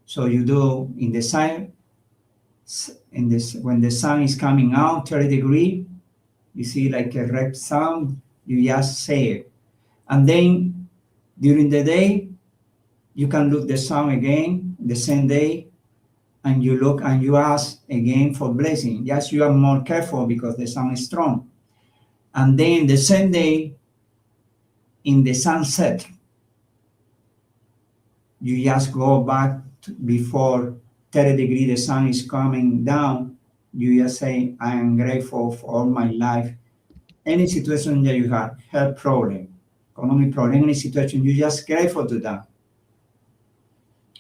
So you do in the sun, in this when the sun is coming out 30 degrees, you see like a red sound, you just say it. And then during the day, you can look the sun again the same day, and you look and you ask again for blessing. Yes, you are more careful because the sun is strong. And then the same day, in the sunset, you just go back before 30 degrees, the sun is coming down. You just say, I am grateful for all my life. Any situation that you have, health problem, economic problem, any situation, you just grateful to that.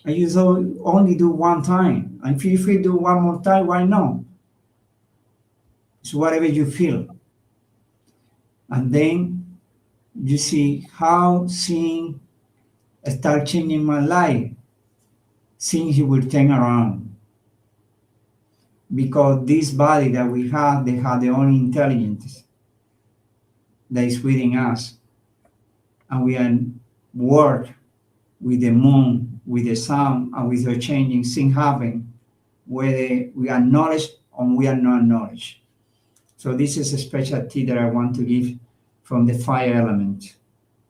And you only do one time. And if you do one more time, why not? It's whatever you feel. And then you see how seeing start changing my life. Things will turn around. Because this body that we have, they have their own intelligence that is within us. And we are work with the moon, with the sun, and with the changing things happen, whether we acknowledge or we are not acknowledged. So this is a special tea that I want to give from the fire element.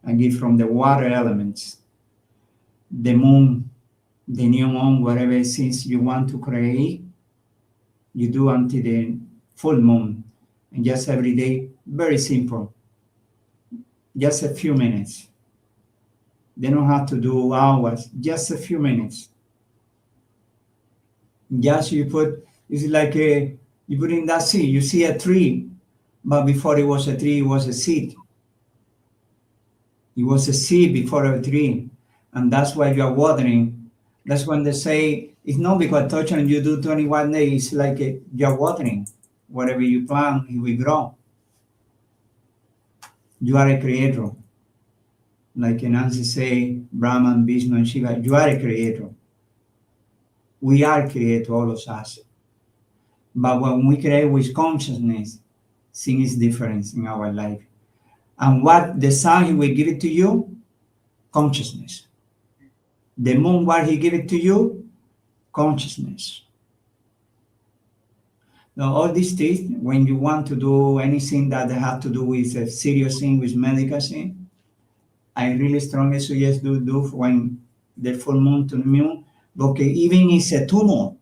I give from the water elements, the moon, the new moon, whatever since you want to create, you do until the full moon. And just every day, very simple. Just a few minutes. They don't have to do hours, just a few minutes. Just you put, it's like you put in that seed, you see a tree, but before it was a tree, it was a seed. It was a seed before a tree. And that's why you are watering. That's when they say, it's not because touching you do 21 days, it's like you are watering. Whatever you plant, it will grow. You are a creator. Like Nancy say, Brahman, Vishnu, and Shiva, you are a creator. We are creator, all of us. But when we create with consciousness, things is different in our life. And what the sun he will give it to you? Consciousness. The moon, what he give it to you? Consciousness. Now, all these things, when you want to do anything that have to do with a serious thing, with medical thing, I really strongly suggest do when the full moon to the moon. Okay, even if it's a tumor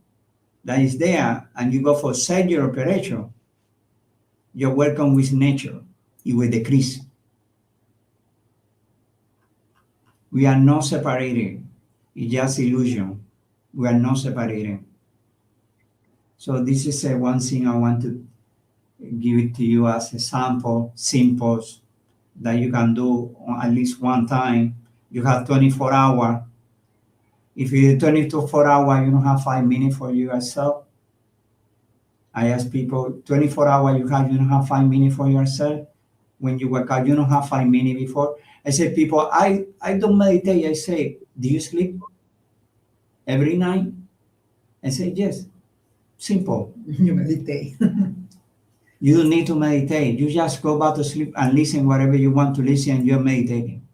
that is there and you go for surgery operation, you're working with nature. It will decrease. We are not separated. It's just illusion. We are not separated. So this is one thing I want to give it to you as a sample, simples that you can do at least one time. You have 24 hours. If you do 24 hours, you don't have 5 minutes for yourself. I ask people, 24 hours you don't have 5 minutes for yourself. When you wake up, you don't have 5 minutes before. I say, people, I don't meditate. I say, do you sleep every night? I say, yes. Simple. You meditate. You don't need to meditate. You just go back to sleep and listen whatever you want to listen, and you're meditating.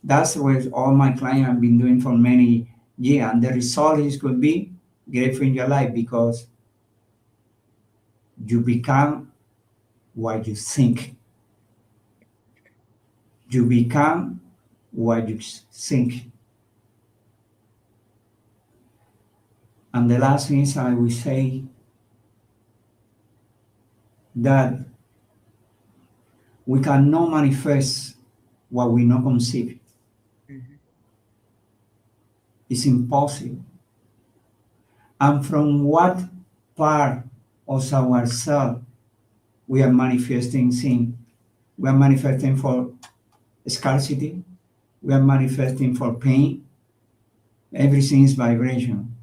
That's what all my clients have been doing for many years. And the result is could be grateful in your life because you become what you think. You become what you think. And the last thing is I will say that we cannot manifest what we not conceive. Mhm. It's impossible. And from what part of ourselves we are manifesting sin? We are manifesting for scarcity. We are manifesting for pain. Everything is vibration.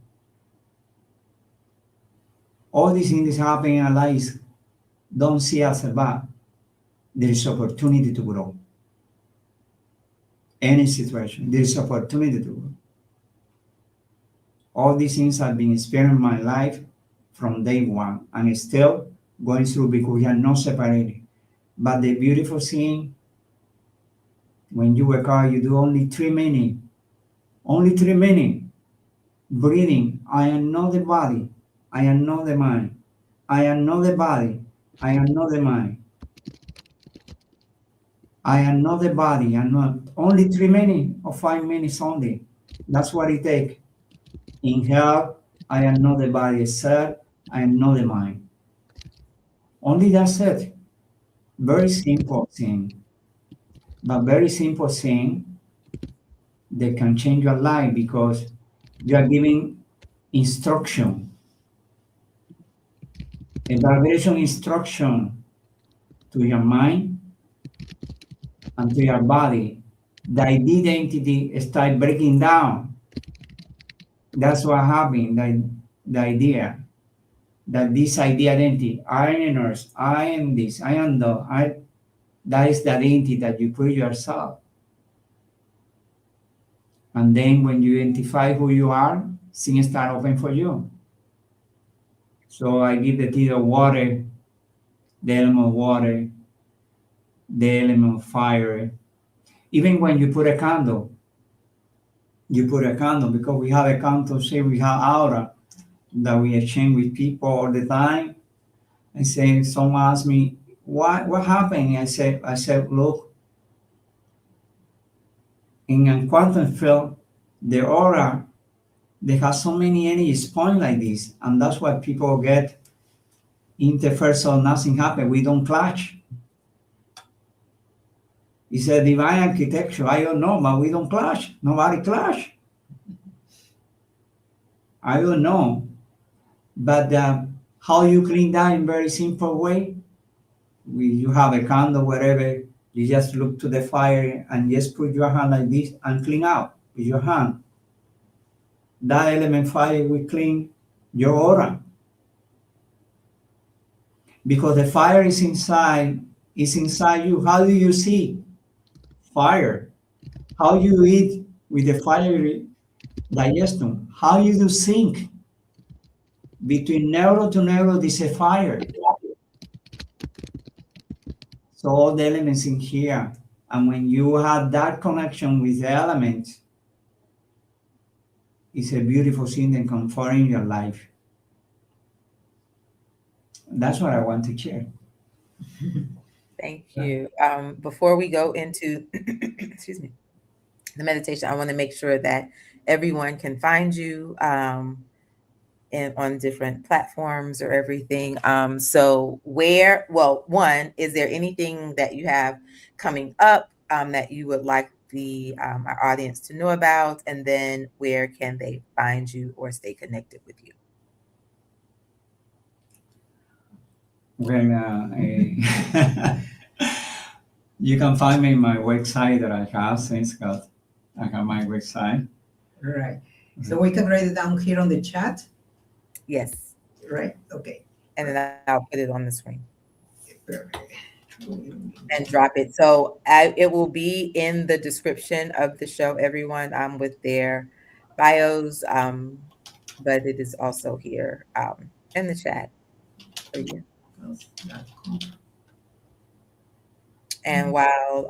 All these things happening in our lives don't see as a bad. There is opportunity to grow. Any situation, there is opportunity to grow. All these things have been experienced in my life from day one and still going through because we are not separated. But the beautiful thing, when you wake up, you do only 3 minutes. Only 3 minutes. Breathing. I am not the body. I am not the mind. I am not the body. I am not the mind. I am not the body. I'm not. Only 3 minutes or 5 minutes only. That's what it takes. Inhale. I am not the body. Exhale. I am not the mind. Only that's it. Very simple thing. But very simple thing that can change your life because you are giving instruction, a vibration instruction to your mind and to your body. The identity start breaking down. That's what happened. The idea that this idea identity, I am a nurse, I am this, I am that is the identity that you put yourself. And then when you identify who you are, things start open for you. So I give the tea of water, the element of water, the element of fire. Even when you put a candle because we have a candle, say we have aura that we exchange with people all the time. I say, someone asked me, what happened? I said, look, in a quantum field, the aura, they have so many energies point like this, and that's why people get interfered so nothing happens. We don't clash. It's a divine architecture. I don't know, but we don't clash. Nobody clash. I don't know. But how you clean that in very simple way? You have a candle, wherever, you just look to the fire and just put your hand like this and clean out with your hand. That element fire will clean your aura. Because the fire is inside you. How do you see fire? How you eat with the fire digestion? How you do sync? Between neuro to neuro, there's a fire. So all the elements in here. And when you have that connection with the elements, it's a beautiful thing and comforting your life. That's what I want to share. Thank you. Before we go into, excuse me, the meditation, I want to make sure that everyone can find you on different platforms or everything. So one, is there anything that you have coming up that you would like our audience to know about? And then where can they find you or stay connected with you? Well, you can find me in my website that I have since because I have my website. Right. So we can write it down here on the chat. Yes. Right. Okay. And then I'll put it on the screen Perfect. and drop it. So it will be in the description of the show, everyone, with their bios. But it is also here in the chat for you. And while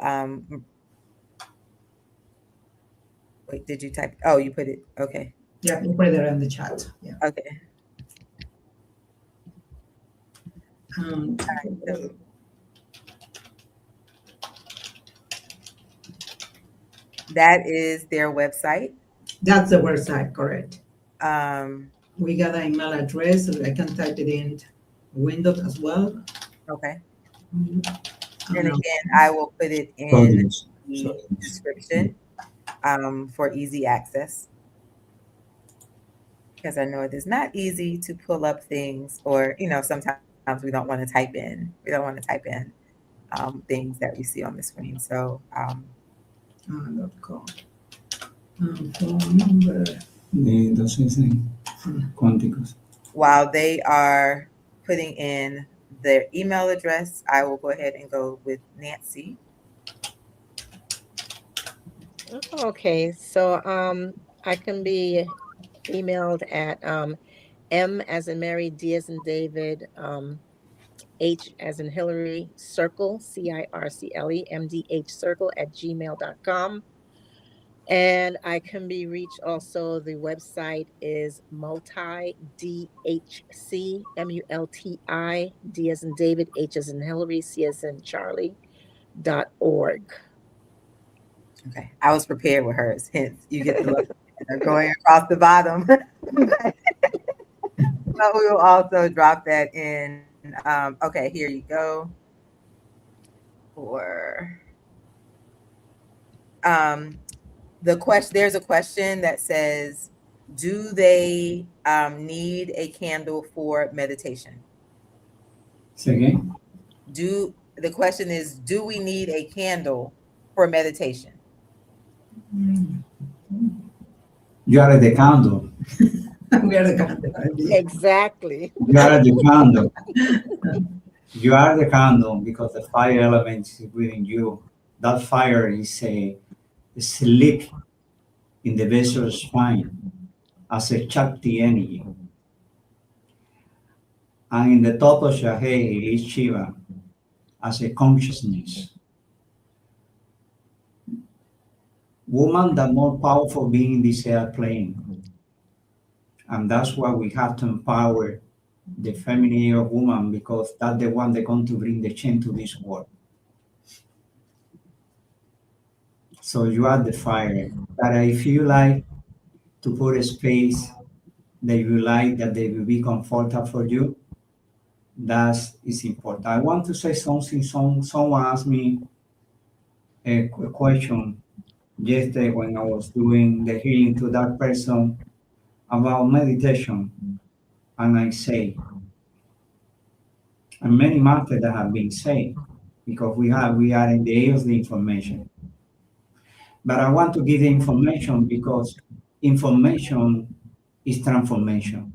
wait, did you type? Oh, you put it. Okay. Yeah, you put it there in the chat. Yeah. Okay. That is their website. That's the website, correct. Um, We got an email address, so I can type it in Windows as well. okay. Mm-hmm. And again, I will put it in the description for easy access. Because I know it is not easy to pull up things, or sometimes we don't want to type in. We don't want to type in things that we see on the screen. So .com. Phone number. Those es cuánticos. While they are putting in their email address, I will go ahead and go with Nancy. Okay, so I can be emailed at M as in Mary, D as in David, H as in Hillary, circle, CIRCLE, MDH circle at gmail.com. And I can be reached also. The website is multi-DHC, MULTI, D as in David, H as in Hillary, C as in Charlie.org. Okay, I was prepared with hers. Hence, you get the look going across the bottom. But we will also drop that in. Okay, here you go. For the question, there's a question that says, "Do they need a candle for meditation?" Say again? The question is, do we need a candle for meditation? You are the candle. We are the candle. Exactly. You are the candle. You are the candle because the fire element is within you. That fire is a sleep in the vessel spine as a Shakti energy. And in the top of your head is Shiva as a consciousness. Woman, the more powerful being in this airplane. And that's why we have to empower the femininity of woman because that's the one that's going to bring the change to this world. So you are the fire. But if you like to put a space that you like, that they will be comfortable for you, that is important. I want to say something. Someone asked me a question yesterday when I was doing the healing to that person about meditation. And I say, and many masters that have been saying, because we are in the age of the information. But I want to give the information because information is transformation.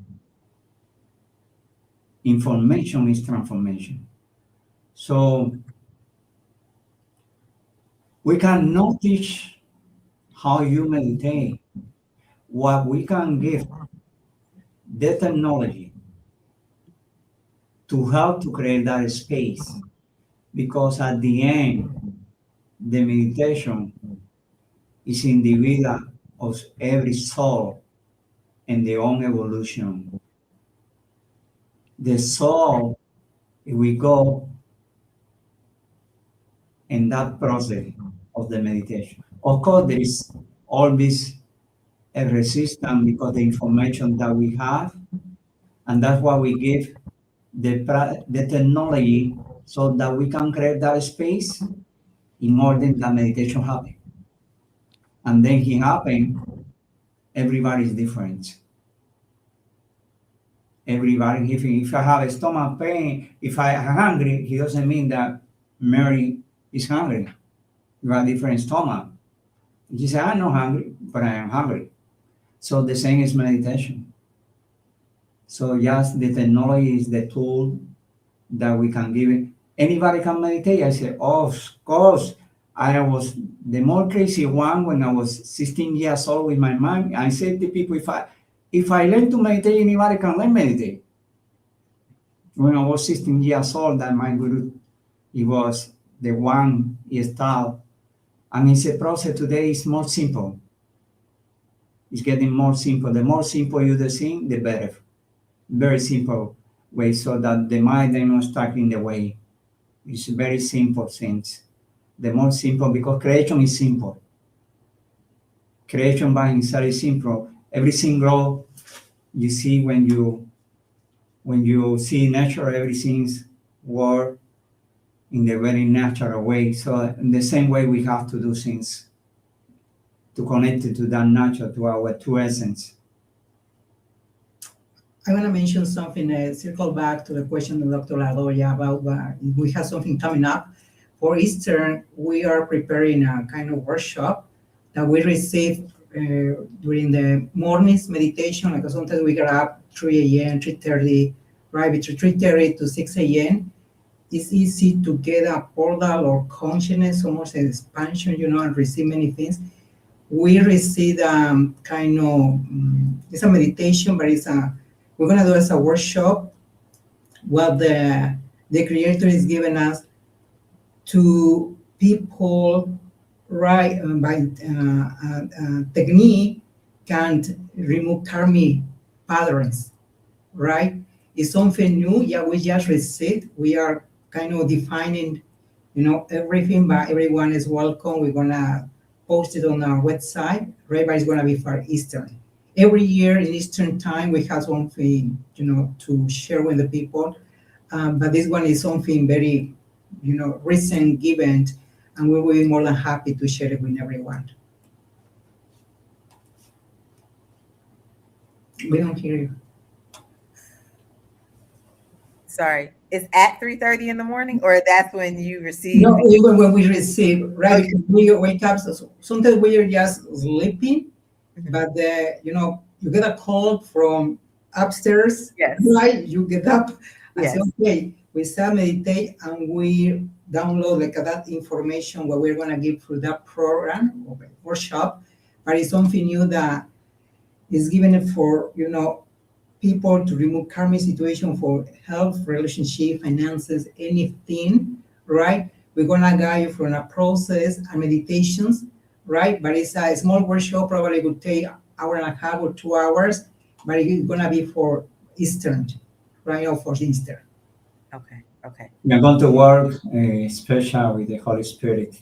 Information is transformation. So we cannot teach how you meditate. What we can give the technology to help to create that space. Because at the end, the meditation is individual of every soul and their own evolution. The soul, if we go in that process of the meditation. Of course, there is always a resistance because the information that we have, and that's why we give the technology so that we can create that space in order that meditation happen. And then it happen, everybody is different. Everybody, if I have a stomach pain, if I am hungry, it doesn't mean that Mary is hungry. You have different stomach. She said, I'm not hungry, but I am hungry. So the same is meditation. So yes, the technology is the tool that we can give it. Anybody can meditate. I said, oh, of course. I was the more crazy one when I was 16 years old with my mind. I said to people, if I learn to meditate, anybody can learn meditate. When I was 16 years old, that my guru, he was the one he started. And it's a process today is more simple. It's getting more simple. The more simple you do the thing, the better. Very simple way so that the mind is not stuck in the way. It's very simple things. The more simple, because creation is simple. Creation by itself is simple. Everything grows. You see when you see nature, everything's work in the very natural way. So in the same way we have to do things to connect it to that nature, to our true essence. I want to mention something, circle back to the question of Dr. Ladoya about we have something coming up for Eastern, we are preparing a kind of workshop that we receive during the morning's meditation. Like sometimes we get up 3 a.m., 3:30, right between 3:30 to 6 a.m. It's easy to get a portal or consciousness, almost an expansion, and receive many things. We receive kind of it's a meditation, but we're gonna do as a workshop what the creator is giving us to people, right, by technique can remove karmic patterns, right? It's something new. Yeah, we just received. We are kind of defining, everything, but everyone is welcome. We're gonna post it on our website. Everybody's gonna be for Eastern. Every year in Eastern time, we have something, to share with the people. But this one is something very, recent given, and we will be more than happy to share it with everyone. We don't hear you. Sorry, it's at 3:30 in the morning, or that's when you receive? No, even when we receive, right? Okay. Because we wake up, so sometimes we are just sleeping, Mhm. but you get a call from upstairs, Yes. right? You get up and Yes. say, okay, we start meditate, and we download like that information what we're gonna give through that program or workshop. But it's something new that is given it for people to remove karmic situation for health, relationship, finances, anything, right? We're gonna guide you from a process and meditations, right? But it's a small workshop, probably would take hour and a half or 2 hours, but it's gonna be for Eastern, right? Or for Eastern. Okay. Okay. We are going to work special with the Holy Spirit.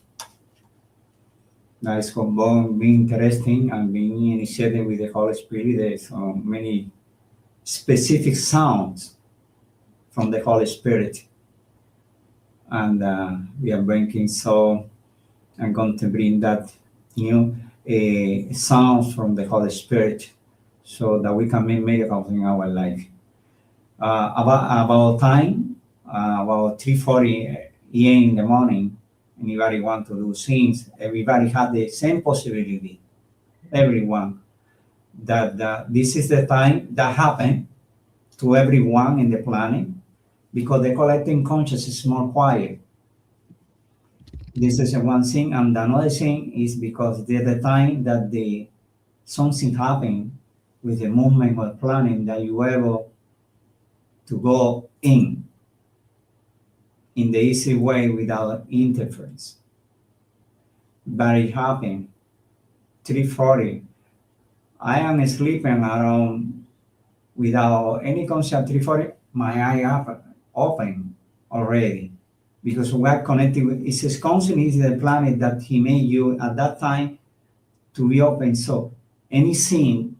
That is being interesting and being initiated with the Holy Spirit. There's many specific sounds from the Holy Spirit. And we are bringing, so I'm going to bring that new sounds from the Holy Spirit so that we can make miracles in our life. About time, about 3:40 a.m. in the morning, anybody want to do things, everybody had the same possibility, everyone, that this is the time that happened to everyone in the planet because the collective consciousness is more quiet. This is one thing, and another thing is because there's the time that something happened with the movement of the planet that you were able to go in the easy way without interference. But it happened 3:40. I am sleeping around without any concept 3:40. My eye up open already because we are connected with it's constant is the planet that he made you at that time to be open. So anything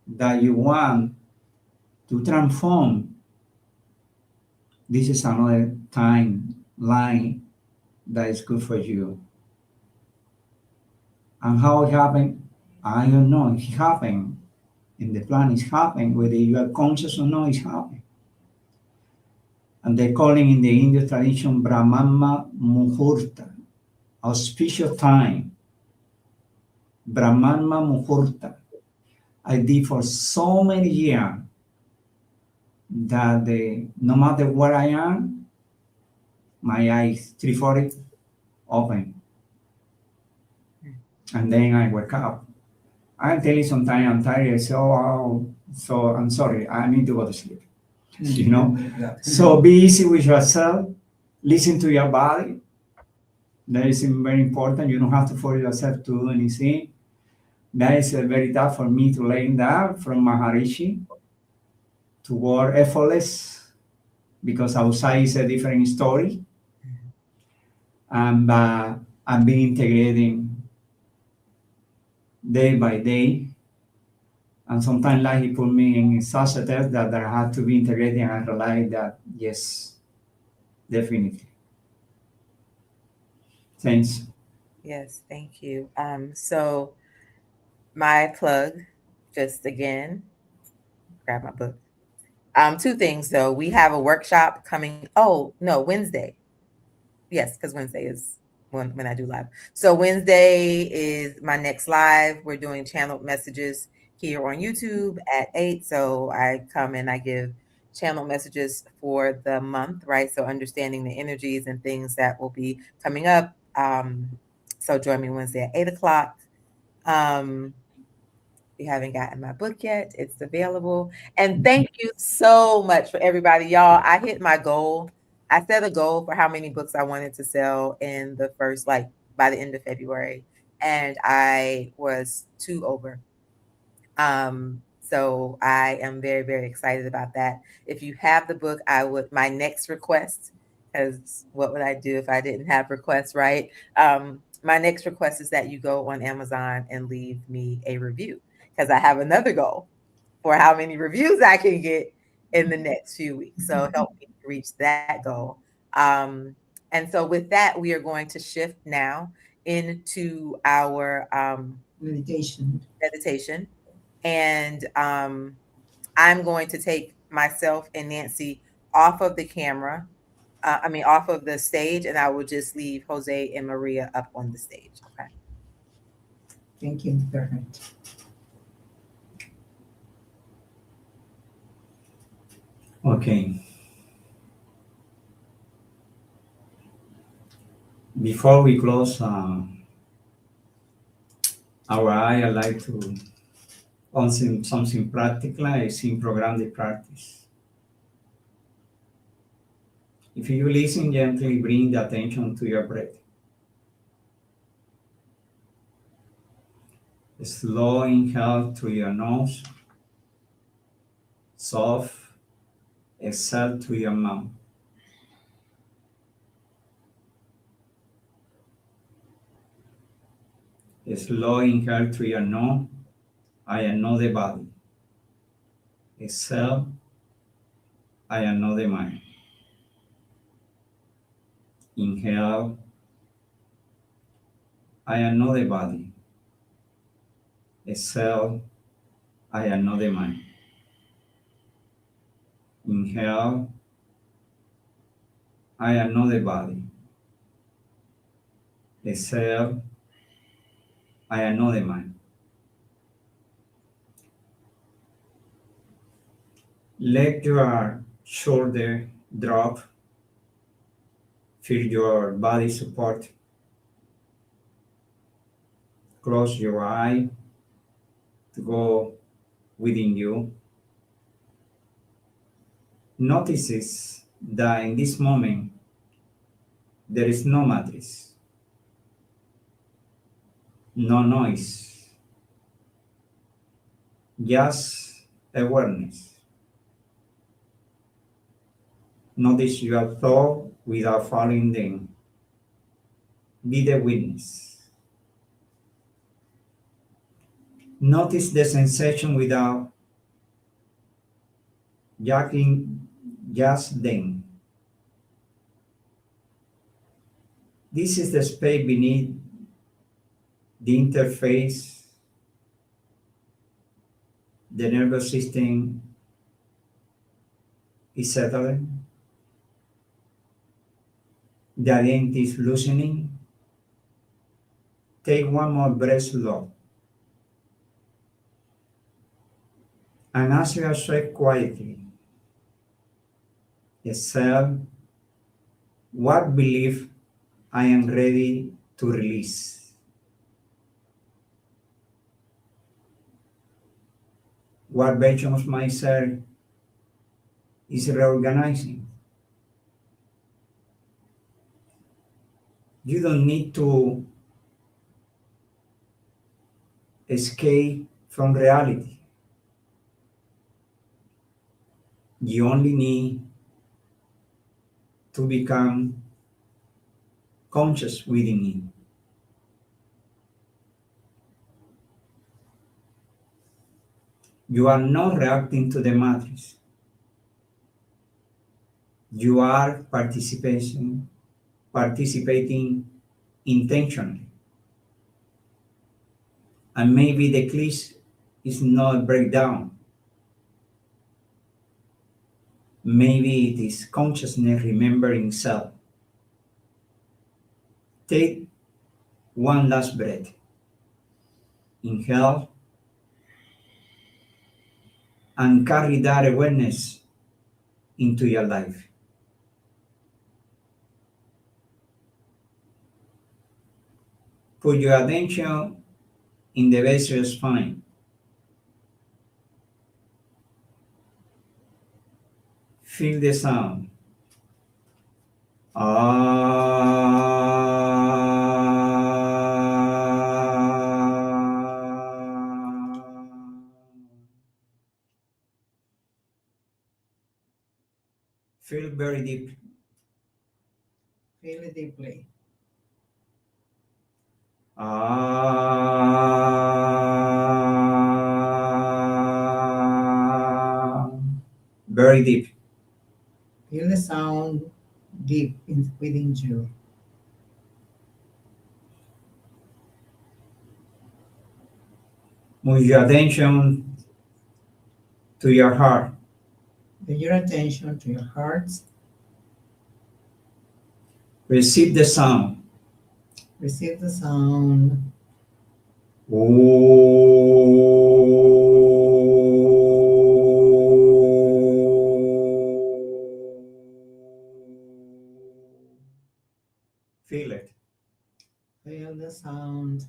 that you want to transform, this is another timeline that is good for you. And how it happened, I don't know. It happened in the planet. It's happened whether you are conscious or not. It's happened. And they call it in the Indian tradition Brahmama Muhurta, auspicious time. Brahmama Muhurta. I did for so many years that no matter where I am, my eyes 3:40 open. And then I wake up. I tell you sometimes I'm tired, so I'm sorry, I need to go to sleep. So be easy with yourself, listen to your body. That is very important. You don't have to force yourself to do anything. That is very tough for me to learn that from Maharishi, to work effortless, because outside is a different story. And I've been integrating day by day. And sometimes like he put me in such a test that I had to be integrated, and I realized that, yes, definitely. Thanks. Yes, thank you. So my plug, just again, grab my book. Two things though. We have a workshop coming. Oh no, Wednesday. Yes, because Wednesday is when I do live. So Wednesday is my next live. We're doing channeled messages here on YouTube at 8. So I come and I give channel messages for the month, right? So understanding the energies and things that will be coming up. So join me Wednesday at 8 o'clock. If you haven't gotten my book yet, it's available. And thank you so much for everybody. Y'all, I hit my goal. I set a goal for how many books I wanted to sell in the first, like by the end of February. And I was 2 over. So I am very, very excited about that. If you have the book, my next request, because what would I do if I didn't have requests, right? My next request is that you go on Amazon and leave me a review, because I have another goal for how many reviews I can get in the next few weeks. So help me reach that goal. And so with that, we are going to shift now into our meditation. And I'm going to take myself and Nancy off of the camera. Off of the stage, and I will just leave Jose and Maria up on the stage. Okay. Thank you. Perfect. Okay. Before we close our eye, I'd like to on something practical, I think program the practice. If you listen gently, bring the attention to your breath. Slow inhale through your nose, soft exhale through your mouth. Slow inhale through your nose, I know the body. Exhale, I know the mind. Inhale, I know the body. Exhale, I know the mind. Inhale, I know the body. Exhale, I know the mind. Let your shoulder drop. Feel your body support. Close your eye to go within you. Notices that in this moment there is no matrix, no noise, just awareness. Notice your thought without following them. Be the witness. Notice the sensation without judging just them. This is the space beneath the interface, the nervous system is settling, the identity is loosening. Take one more breath slow. And ask yourself quietly, exhale, what belief I am ready to release? What version of myself is reorganizing? You don't need to escape from reality. You only need to become conscious within it. You are not reacting to the matrix. You are participating intentionally. And maybe the glitch is not breakdown. Maybe it is consciousness remembering self. Take one last breath. Inhale and carry that awareness into your life. Put your attention in the base of your spine. Feel the sound. Feel very deep. Feel it deeply. Very deep. Feel the sound deep within you. Move your attention to your heart. Bring your attention to your heart. Receive the sound. Receive the sound. Feel it. Feel the sound.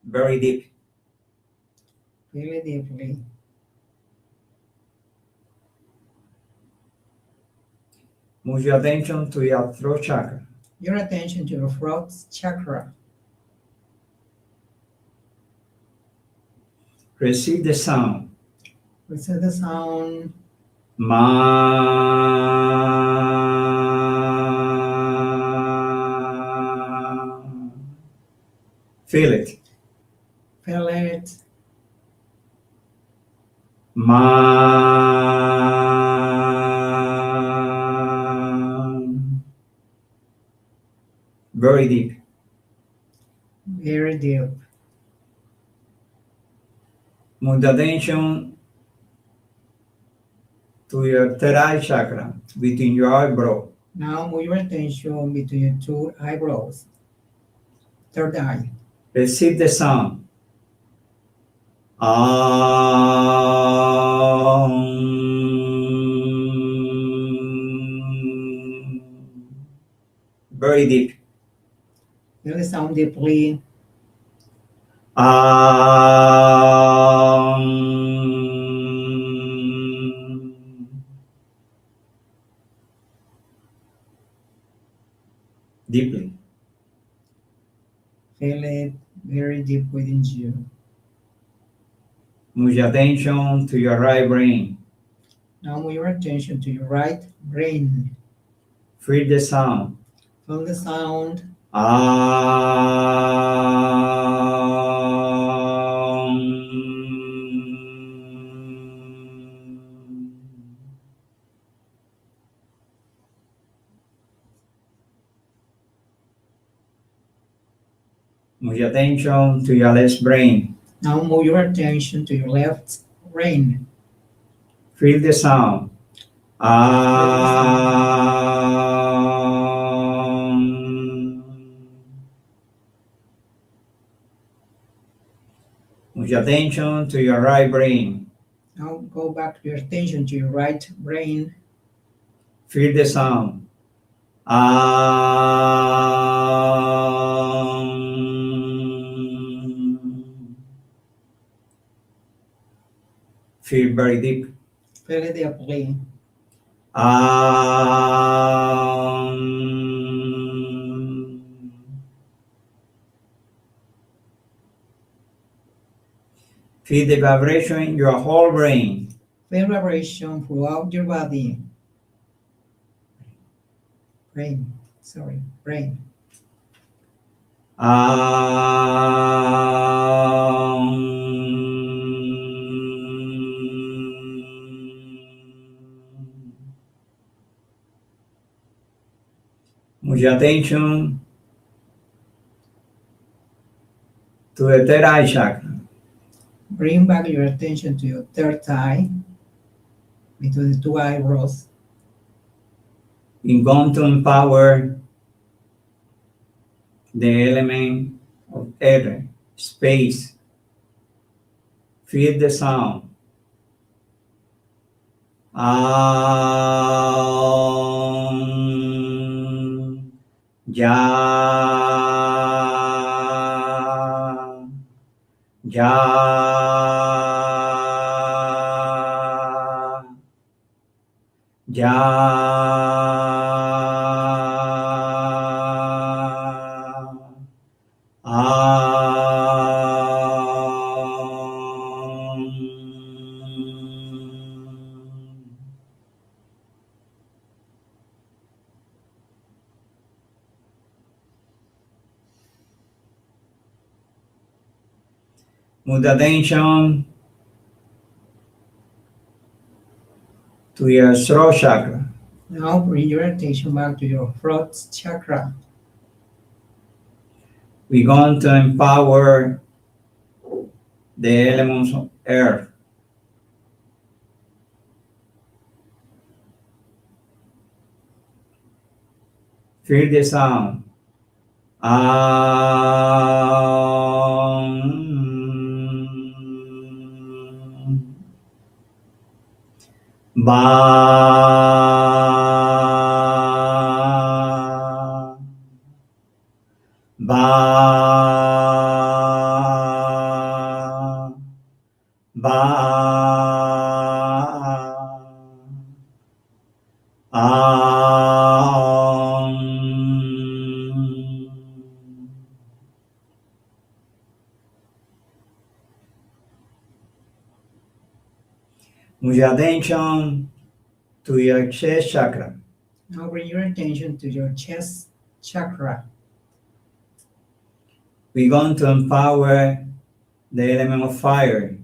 Very deep. Feel it deeply. Move your attention to your throat chakra. Your attention to your throat chakra. Receive the sound. Receive the sound. Feel it. Feel it. Very deep. Very deep. Move the attention to your third eye chakra, between your eyebrow. Now move your attention between your two eyebrows. Third eye. Receive the sound. Very deep. Feel the sound deeply. Deeply. Feel it very deep within you. Move your attention to your right brain. Now move your attention to your right brain. Feel the sound. Feel the sound. Move your attention to your left brain. Now move your attention to your left brain. Feel the sound. Move your attention to your right brain. Now go back your attention to your right brain. Feel the sound. Feel very deep. Feel it deeply. Feel the vibration in your whole brain. Feel vibration throughout your body. Brain. Move your attention to to the third eye chakra. Bring back your attention to your third eye, between the two eyebrows. We're going to empower the element of air, space. Feel the sound. Ya, ya, ya. Move the attention to your throat chakra. Now bring your attention back to your throat chakra. We're going to empower the elements of earth. Feel the sound. Ba, ba, ba, Move your attention to your chest chakra. Now bring your attention to your chest chakra. We're going to empower the element of fire.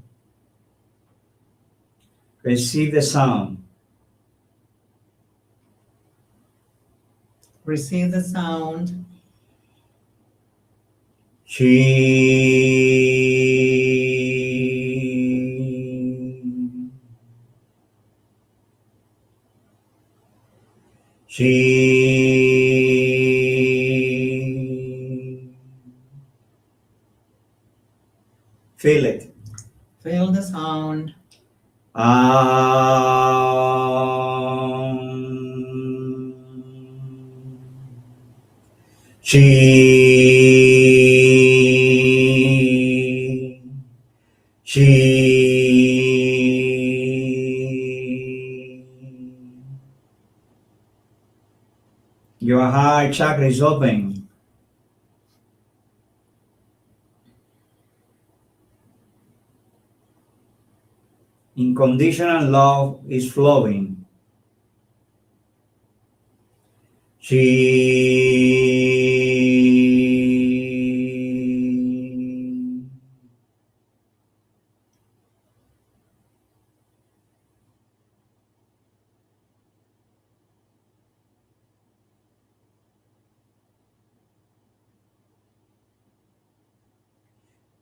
Receive the sound. Receive the sound. She. She. Feel it. Feel the sound. Your heart chakra is open. Unconditional love is flowing. She.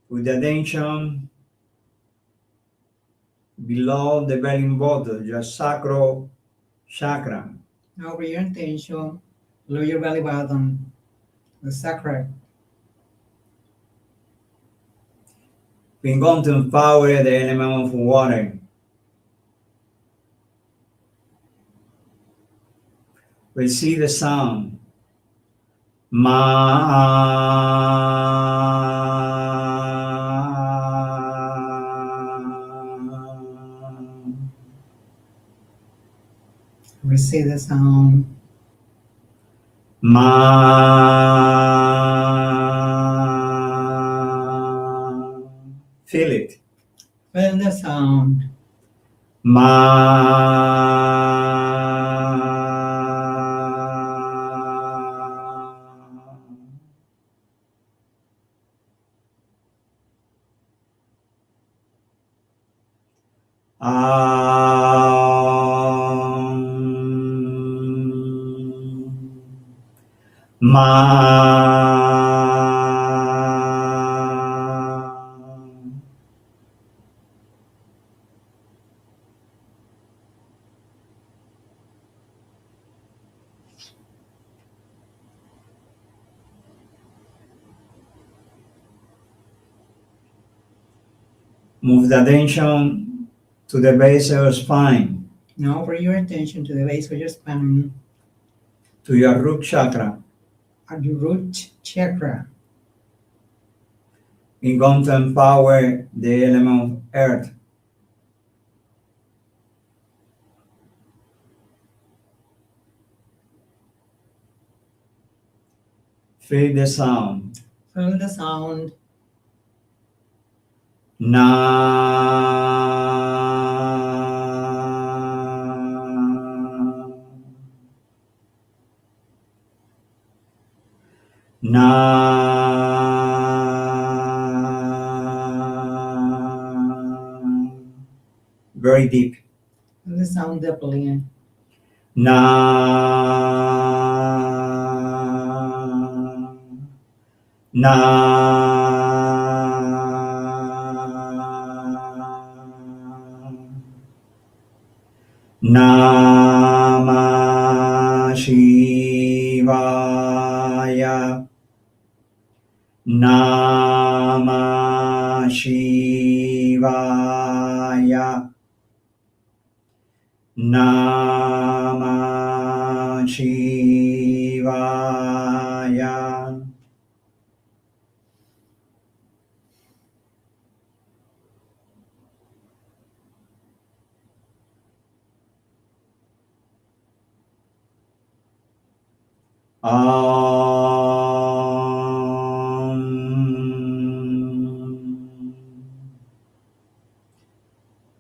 With attention below the belly button, your sacral chakra. Now bring your attention below your belly button, the sacral. We're going to empower the element of water. Receive the sound. Receive the sound. Feel it. Feel the sound. Move the attention to the base of your spine, Now bring your attention to the base of your spine, to your root chakra. at your root chakra. We're going to empower the element of earth. Feel the sound. Feel the sound. Na. Na. Very deep. Feel the sound deeply. Na. Na. Namah Shivaya. Namah Shivaya. Namah Shivaya.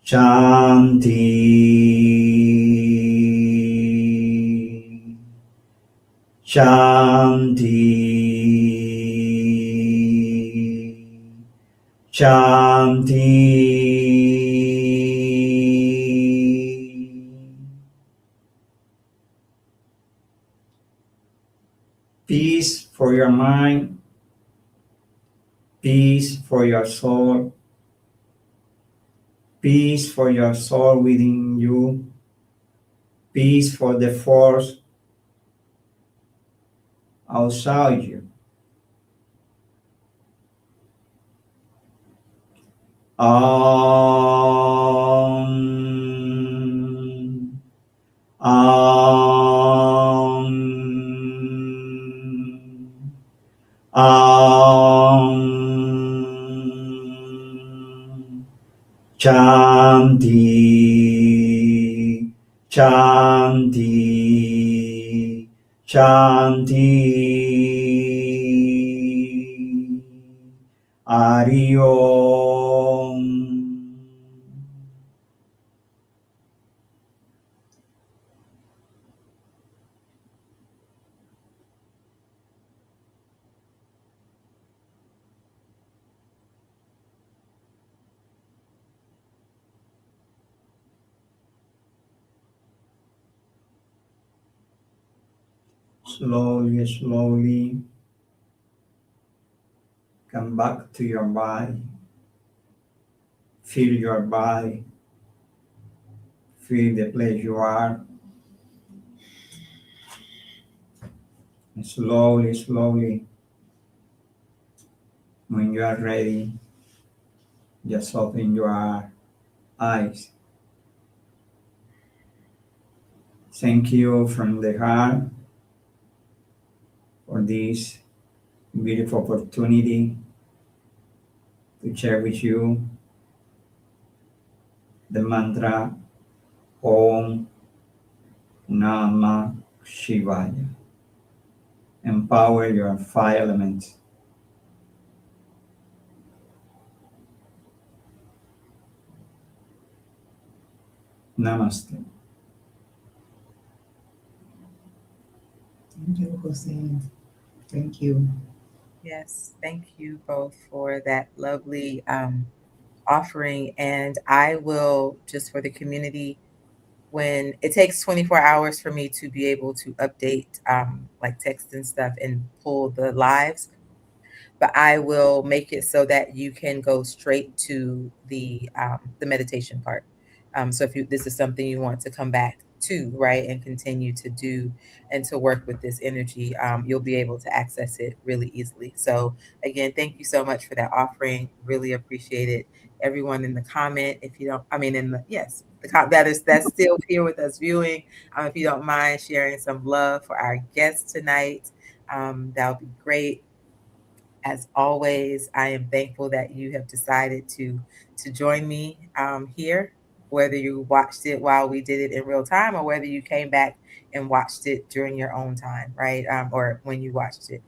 Shanti. Shanti. Shanti. Peace for your mind, peace for your soul, peace for your soul within you, peace for the force outside you. Om. Om. Om. Shanti. Shanti. Shanti. Hari Om. Slowly, slowly come back to your body. Feel your body. Feel the place you are. And slowly, slowly, when you are ready, just open your eyes. Thank you from the heart for this beautiful opportunity to share with you the mantra Om Namah Shivaya. Empower your five elements. Namaste. Thank you, José. Thank you. Yes, thank you both for that lovely offering. And I will, just for the community, when it takes 24 hours for me to be able to update like text and stuff and pull the lives, but I will make it so that you can go straight to the meditation part. So if you this is something you want to come back to, right, and continue to do and to work with this energy, you'll be able to access it really easily. So again, thank you so much for that offering. Really appreciate it. Everyone in the comment, if you don't, I mean, in the, yes, that's still here with us viewing. If you don't mind sharing some love for our guests tonight, that would be great. As always, I am thankful that you have decided to join me here, whether you watched it while we did it in real time or whether you came back and watched it during your own time, right? Or when you watched it.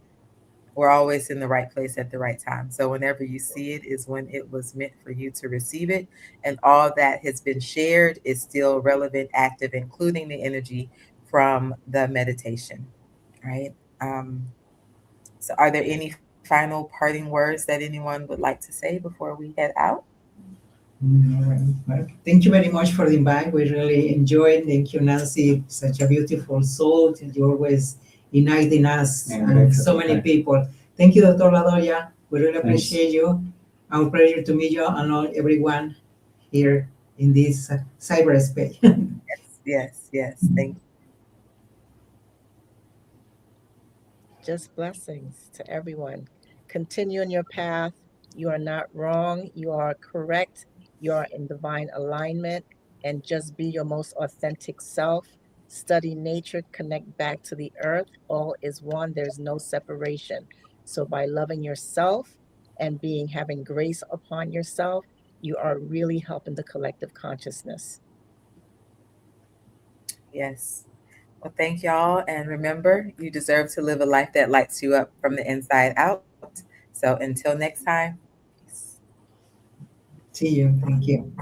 We're always in the right place at the right time. So whenever you see it is when it was meant for you to receive it. And all that has been shared is still relevant, active, including the energy from the meditation, right? Um, so are there any final parting words that anyone would like to say before we head out? Well, thank you very much for the invite. We really enjoyed. Thank you, Nancy. Such a beautiful soul. You always uniting us and so many people. Thank you, Dr. Ladoya. We really appreciate you. Our pleasure to meet you and all everyone here in this cyberspace. Yes. Thank you. Just blessings to everyone. Continue on your path. You are not wrong. You are correct. You are in divine alignment. And just be your most authentic self. Study nature, connect back to the earth. All is one. There's no separation. So by loving yourself and having grace upon yourself, you are really helping the collective consciousness. Yes. Well, thank y'all. And remember, you deserve to live a life that lights you up from the inside out. So until next time, peace. See you. Thank you.